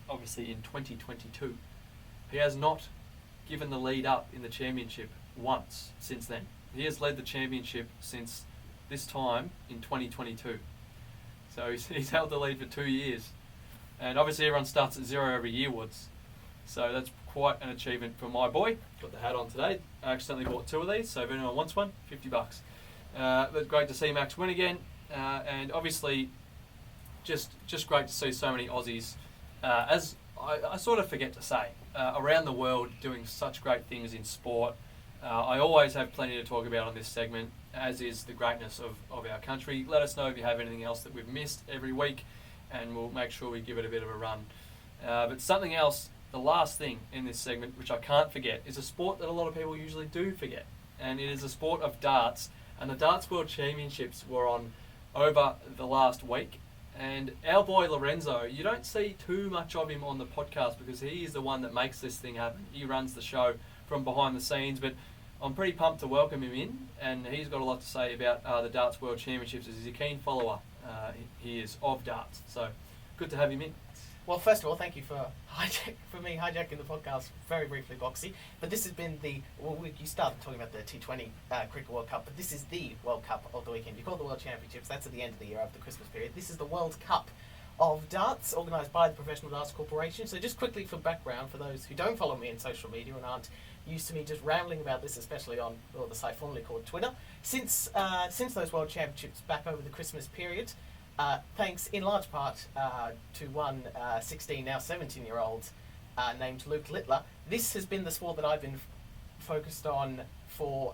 obviously in 2022. He has not given the lead up in the championship once since then. He has led the championship since this time in 2022. So he's held the lead for 2 years. And obviously everyone starts at 0 every year, Woods. So that's quite an achievement for my boy. Got the hat on today. I accidentally bought 2 of these, so if anyone wants one, $50. But great to see Max win again. And obviously just great to see so many Aussies, as I sort of forget to say, around the world doing such great things in sport. I always have plenty to talk about on this segment, as is the greatness of our country. Let us know if you have anything else that we've missed every week, and we'll make sure we give it a bit of a run. But something else, the last thing in this segment, which I can't forget, is a sport that a lot of people usually do forget, and it is a sport of darts. And the Darts World Championships were on over the last week, and our boy Lorenzo, you don't see too much of him on the podcast because he is the one that makes this thing happen. He runs the show from behind the scenes, but I'm pretty pumped to welcome him in, and he's got a lot to say about the Darts World Championships, as he's a keen follower. He is of darts, so good to have him in. Well, first of all, thank you for hijacking the podcast very briefly, Boxy. But this has been you started talking about the T20 Cricket World Cup, but this is the World Cup of the weekend. You call it the World Championships, that's at the end of the year over the Christmas period. This is the World Cup of darts, organised by the Professional Darts Corporation. So just quickly for background, for those who don't follow me in social media and aren't used to me just rambling about this, especially on the site formerly called Twitter, since those World Championships back over the Christmas period, thanks in large part to one 16, now 17-year-old named Luke Littler. This has been the sport that I've been focused on for,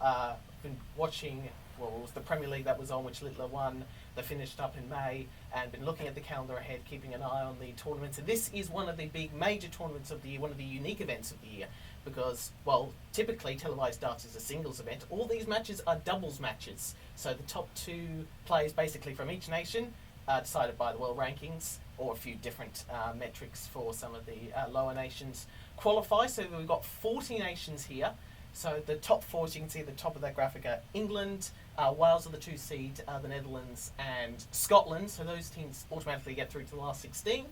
been watching, well, it was the Premier League that was on, which Littler won. They finished up in May, and been looking at the calendar ahead, keeping an eye on the tournaments. And this is one of the big major tournaments of the year, one of the unique events of the year, because, well, typically televised darts is a singles event. All these matches are doubles matches. So the top 2 players basically from each nation, decided by the world rankings, or a few different metrics for some of the lower nations, qualify. So we've got 40 nations here. So the top 4, as you can see at the top of that graphic, are England, Wales are the 2 seed, the Netherlands and Scotland. So those teams automatically get through to the last 16.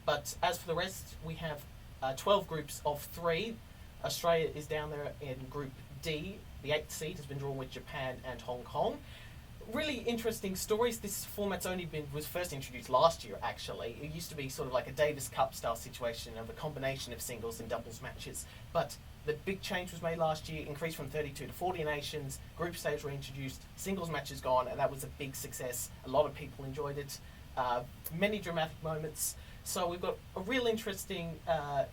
But as for the rest, we have 12 groups of 3. Australia is down there in Group D. The 8th seed has been drawn with Japan and Hong Kong. Really interesting stories. This format's was first introduced last year, actually. It used to be sort of like a Davis Cup style situation of a combination of singles and doubles matches. But the big change was made last year, increased from 32 to 40 nations, group stage reintroduced, singles matches gone, and that was a big success. A lot of people enjoyed it. Many dramatic moments. So we've got a real interesting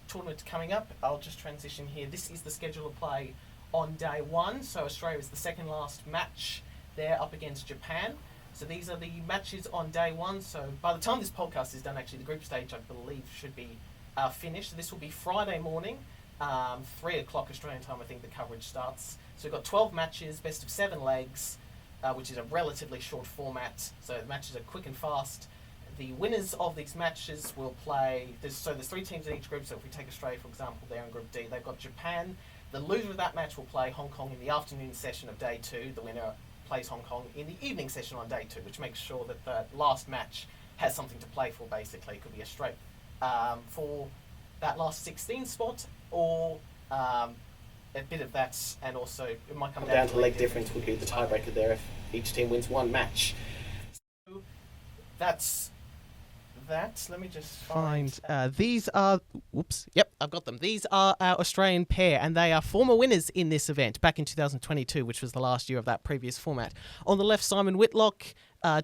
tournament coming up. I'll just transition here. This is the schedule of play on day 1. So Australia is the second last match. They're up against Japan. So these are the matches on day 1. So by the time this podcast is done, actually, the group stage, I believe, should be finished. So this will be Friday morning, 3 o'clock Australian time, I think the coverage starts. So we've got 12 matches, best of 7 legs, which is a relatively short format. So the matches are quick and fast. The winners of these matches will play... There's 3 teams in each group. So if we take Australia, for example, they're in Group D. They've got Japan. The loser of that match will play Hong Kong in the afternoon session of day 2. The winner plays Hong Kong in the evening session on day 2, which makes sure that the last match has something to play for, basically. It could be a straight for that last 16 spot, or a bit of that, and also it might come down to leg difference would be the tiebreaker there if each team wins one match. So that's that. Let me just find. These are. Whoops. Yep, I've got them. These are our Australian pair, and they are former winners in this event back in 2022, which was the last year of that previous format. On the left, Simon Whitlock,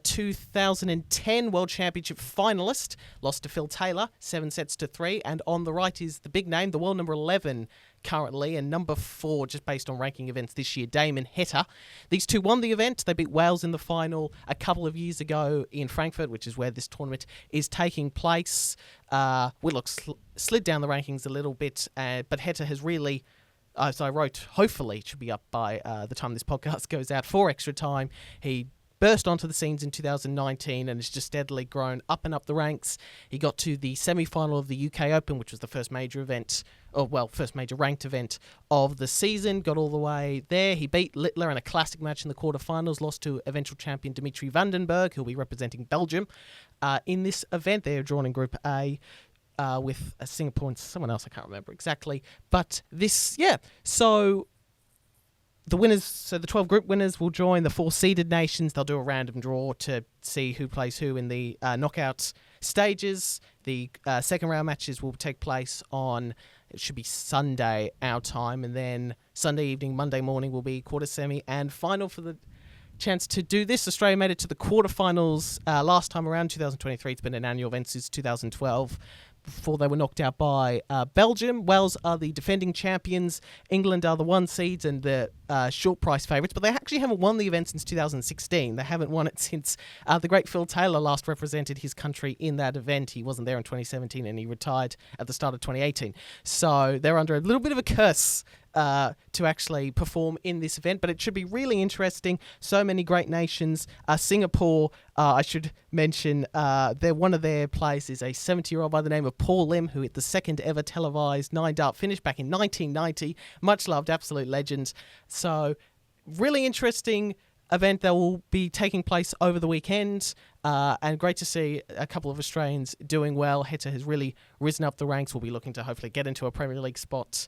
2010 World Championship finalist, lost to Phil Taylor, 7-3. And on the right is the big name, the world number 11 currently, and number 4 just based on ranking events this year, Damon Heta. These two won the event. They beat Wales in the final a couple of years ago in Frankfurt, which is where this tournament is taking place. Whitlock slid down the rankings a little bit, but Heta has really, as I wrote, hopefully it should be up by the time this podcast goes out for extra time. He burst onto the scenes in 2019 and has just steadily grown up and up the ranks. He got to the semi-final of the UK Open, which was the first major event, first major ranked event of the season, got all the way there. He beat Littler in a classic match in the quarterfinals, lost to eventual champion Dimitri Vandenberg, who'll be representing Belgium. In this event, they're drawn in Group A with Singapore and someone else, I can't remember exactly. But so the winners, so the 12 group winners will join the 4 seeded nations. They'll do a random draw to see who plays who in the knockout stages. The second round matches will take place on, it should be Sunday our time, and then Sunday evening, Monday morning will be quarter semi and final for the chance to do this. Australia made it to the quarterfinals last time around, 2023. It's been an annual event since 2012. Before they were knocked out by Belgium. Wales are the defending champions. England are the 1 seeds and the short price favourites, but they actually haven't won the event since 2016. They haven't won it since the great Phil Taylor last represented his country in that event. He wasn't there in 2017 and he retired at the start of 2018. So they're under a little bit of a curse to actually perform in this event, but it should be really interesting. So many great nations. Singapore, I should mention, one of their players is a 70-year-old by the name of Paul Lim, who hit the second ever televised 9-dart finish back in 1990. Much loved, absolute legend. So really interesting event that will be taking place over the weekend, and great to see a couple of Australians doing well. Heta has really risen up the ranks. We'll be looking to hopefully get into a Premier League spot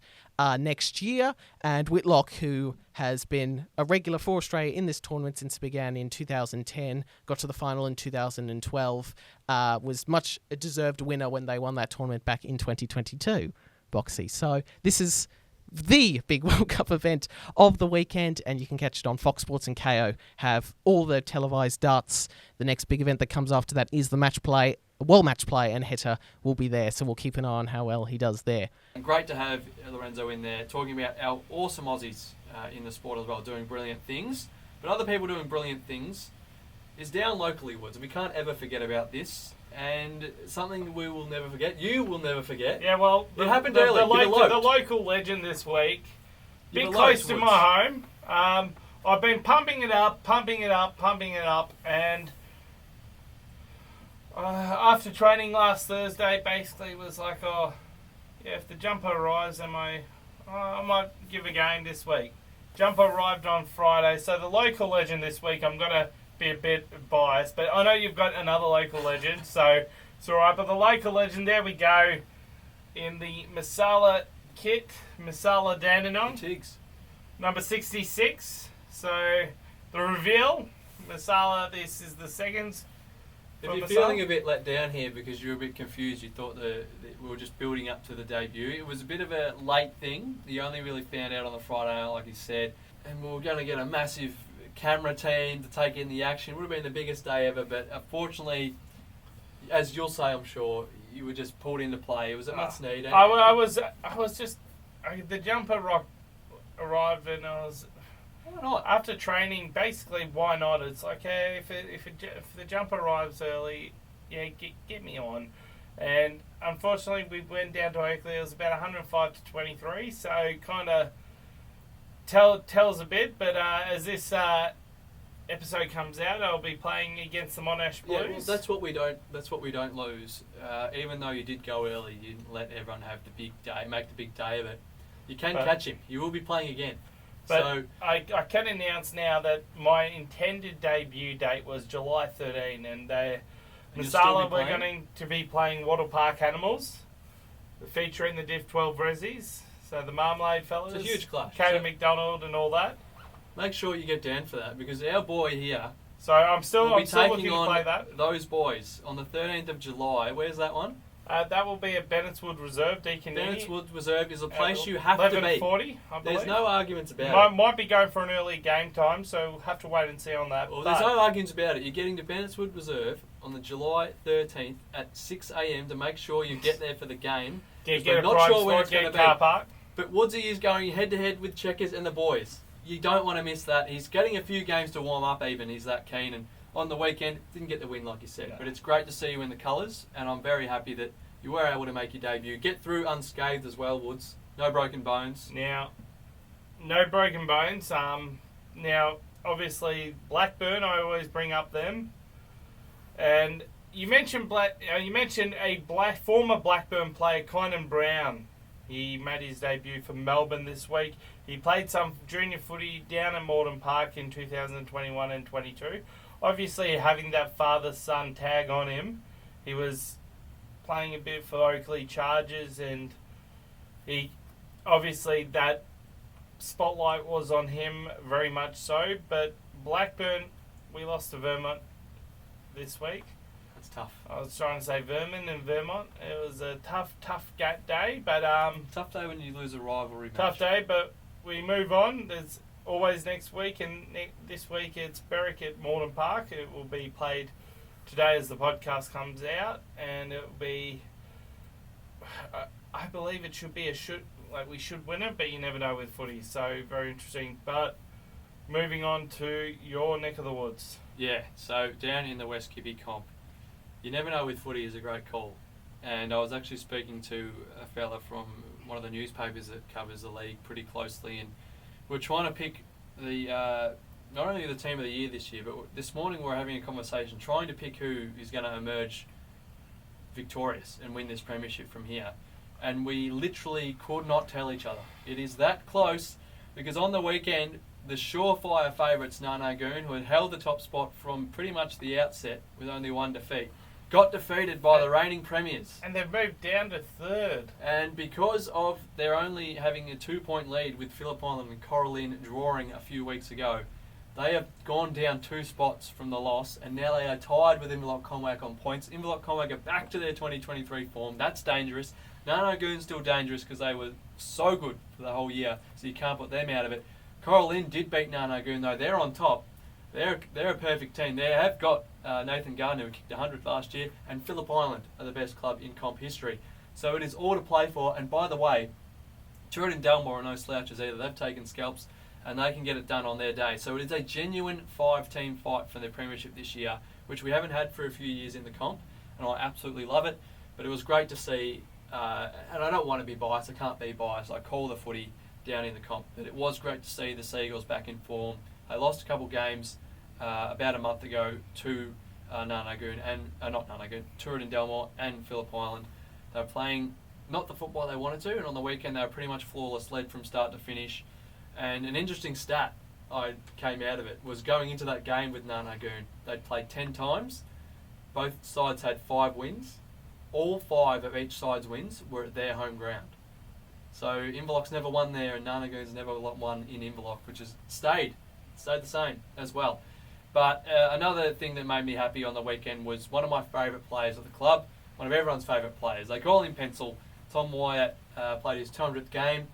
next year. And Whitlock, who has been a regular for Australia in this tournament since it began in 2010, got to the final in 2012, was much a deserved winner when they won that tournament back in 2022, Boxy. So this is the big World Cup event of the weekend, and you can catch it on Fox Sports, and KO have all the televised darts. The next big event that comes after that is the match play, and Heta will be there, so we'll keep an eye on how well he does there. And great to have Lorenzo in there talking about our awesome Aussies in the sport as well, doing brilliant things. But other people doing brilliant things is down locally, Woods, and we can't ever forget about this. And something we will never forget. You will never forget. Yeah, well, it happened early. The local legend this week, bit close to my home. I've been pumping it up, and after training last Thursday, basically was like, if the jumper arrives, I might give a game this week. Jumper arrived on Friday, so the local legend this week, I'm going to be a bit biased, but I know you've got another local legend, so it's alright. But the local legend, there we go, in the Masala kit, Masala Dandenong, Tiggs, number 66. So the reveal, Masala, this is the second. If you're feeling a bit let down here because you're a bit confused, you thought that we were just building up to the debut. It was a bit of a late thing. You only really found out on the Friday night, like you said, and we were going to get a massive camera team to take in the action. It would have been the biggest day ever, but unfortunately, as you'll say, I'm sure, you were just pulled into play. It was a must need. I was just the jumper rock arrived, and I was, why not? After training, basically, why not? It's like, hey, if the jumper arrives early, yeah, get me on. And unfortunately, we went down to Oakley. It was about 105 to 23, so kind of tells a bit. But as this episode comes out, I'll be playing against the Monash Blues. Yeah, well, that's what we don't lose. Even though you did go early, you didn't let everyone have the big day, make the big day of it. You can catch him. You will be playing again. But so I can announce now that my intended debut date was July 13, and And you'll still Masala, be we're playing? going to be playing Wattle Park Animals, featuring the Div 12 Rezzies. So the Marmalade fellas, It's a huge clash. Katie So McDonald and all that. make sure you get down for that because our boy here So I'm still will be looking taking to on play that. those boys on the 13th of July. Where's that one? That will be at Bennettswood Reserve, Deaconini. Bennettswood Reserve is a place you have to be. 11:40, I believe. There's no arguments about it. Might be going for an early game time, so we'll have to wait and see on that. Well, But there's no arguments about it. You're getting to Bennettswood Reserve on the July 13th at 6 a.m. to make sure you get there for the game. do you because get a we're not prime sure where spot, it's get going a to car be. park? But Woodsy is going head-to-head with Checkers and the boys. You don't want to miss that. He's getting a few games to warm up even. He's that keen. And on the weekend, didn't get the win like you said. Yeah. But it's great to see you in the colours. And I'm very happy that you were able to make your debut. Get through unscathed as well, Woods. No broken bones. Now, no broken bones. Now, obviously, Blackburn. I always bring up them, and you mentioned former Blackburn player, Conan Brown. He made his debut for Melbourne this week. He played some junior footy down at Malden Park in 2021 and 22. Obviously, having that father-son tag on him, he was playing a bit for Oakley Chargers, and he obviously that spotlight was on him very much so. But Blackburn, we lost to Vermont this week. That's tough. I was trying to say Vermont and Vermont. It was a tough day, but Tough day when you lose a rivalry match. tough day. But we move on. There's always next week, and this week it's Berwick at Malden Park. It will be played today as the podcast comes out, and it will be. I believe it should be we should win it, but you never know with footy. So very interesting. But moving on to your neck of the woods. Yeah, so down in the West Kibby comp, you never know with footy is a great call. And I was actually speaking to a fella from one of the newspapers that covers the league pretty closely, and we're trying to pick the not only the team of the year this year, but this morning we're having a conversation trying to pick who is going to emerge victorious and win this premiership from here. And we literally could not tell each other. It is that close because on the weekend, the surefire favourites, Nana Goon, who had held the top spot from pretty much the outset with only one defeat, got defeated by the reigning premiers. And they've moved down to third. And because of their only having a 2-point lead with Phillip Island and Coralline drawing a few weeks ago, they have gone down 2 spots from the loss, and now they are tied with Inverloch Conwack on points. Inverloch Conwack are back to their 2023 form. That's dangerous. Nana Goon's still dangerous because they were so good for the whole year, so you can't put them out of it. Coralline did beat Nana Goon though. They're on top. They're a perfect team. They have got Nathan Gardner, who kicked 100 last year, and Phillip Island are the best club in comp history. So it is all to play for. And by the way, Turin and Delmore are no slouches either. They've taken scalps, and they can get it done on their day. So it is a genuine 5-team fight for the premiership this year, which we haven't had for a few years in the comp, and I absolutely love it. But it was great to see, and I don't want to be biased. I can't be biased. I call the footy down in the comp. But it was great to see the Seagulls back in form. They lost a couple games about a month ago to Nana Goon and not Nana Goon, Turin and Delmore and Phillip Island. They were playing not the football they wanted to, and on the weekend they were pretty much flawless, led from start to finish. And an interesting stat I came out of it was going into that game with Nana Goon. They'd played 10 times. Both sides had 5 wins. All 5 of each side's wins were at their home ground. So Inverloch's never won there, and Nana Goon's never won in Inverloch, which has stayed the same as well. But another thing that made me happy on the weekend was one of my favourite players of the club, one of everyone's favourite players. They call him Pencil. Tom Wyatt played his 200th game.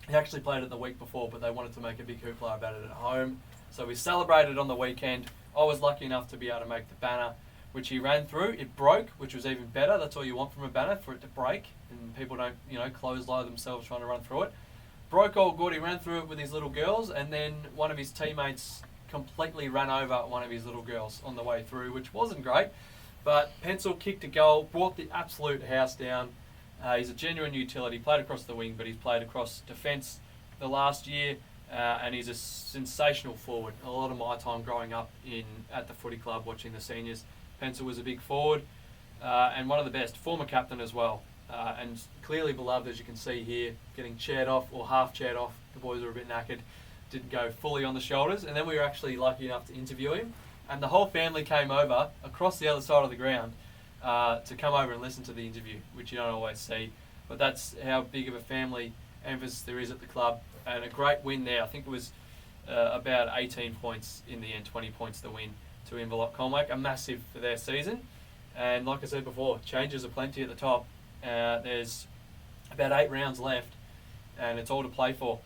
He actually played it the week before, but they wanted to make a big hoopla about it at home. So we celebrated on the weekend. I was lucky enough to be able to make the banner, which he ran through. It broke, which was even better. That's all you want from a banner, for it to break, and people don't, clothesline themselves trying to run through it. Broke all good. He ran through it with his little girls, and then one of his teammates completely ran over one of his little girls on the way through, which wasn't great. But Pencil kicked a goal, brought the absolute house down. He's a genuine utility. Played across the wing, but he's played across defence the last year, and he's a sensational forward. A lot of my time growing up at the footy club watching the seniors, Pencil was a big forward and one of the best. Former captain as well, and clearly beloved, as you can see here, getting chaired off or half chaired off. The boys were a bit knackered, didn't go fully on the shoulders, and then we were actually lucky enough to interview him And the whole family came over across the other side of the ground to come over and listen to the interview, which you don't always see. But that's how big of a family emphasis there is at the club. And a great win there. I think it was about 18 points in the end, 20 points to win to Inverloch Conwack. A massive for their season. And like I said before, changes are plenty at the top. There's about 8 rounds left, and it's all to play for.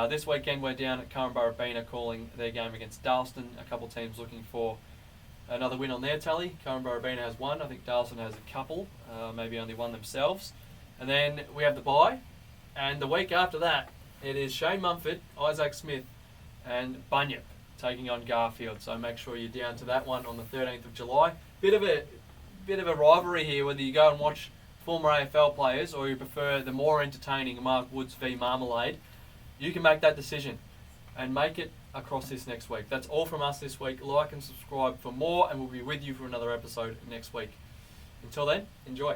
This weekend we're down at Corumburra calling their game against Darlston. A couple of teams looking for another win on their tally. Corumburra has one. I think Darlston has a couple, maybe only one themselves. And then we have the bye. And the week after that, it is Shane Mumford, Isaac Smith, and Bunyip taking on Garfield. So make sure you're down to that one on the 13th of July. Bit of a rivalry here, whether you go and watch former AFL players or you prefer the more entertaining Mark Woods v Marmalade. You can make that decision and make it across this next week. That's all from us this week. Like and subscribe for more, and we'll be with you for another episode next week. Until then, enjoy.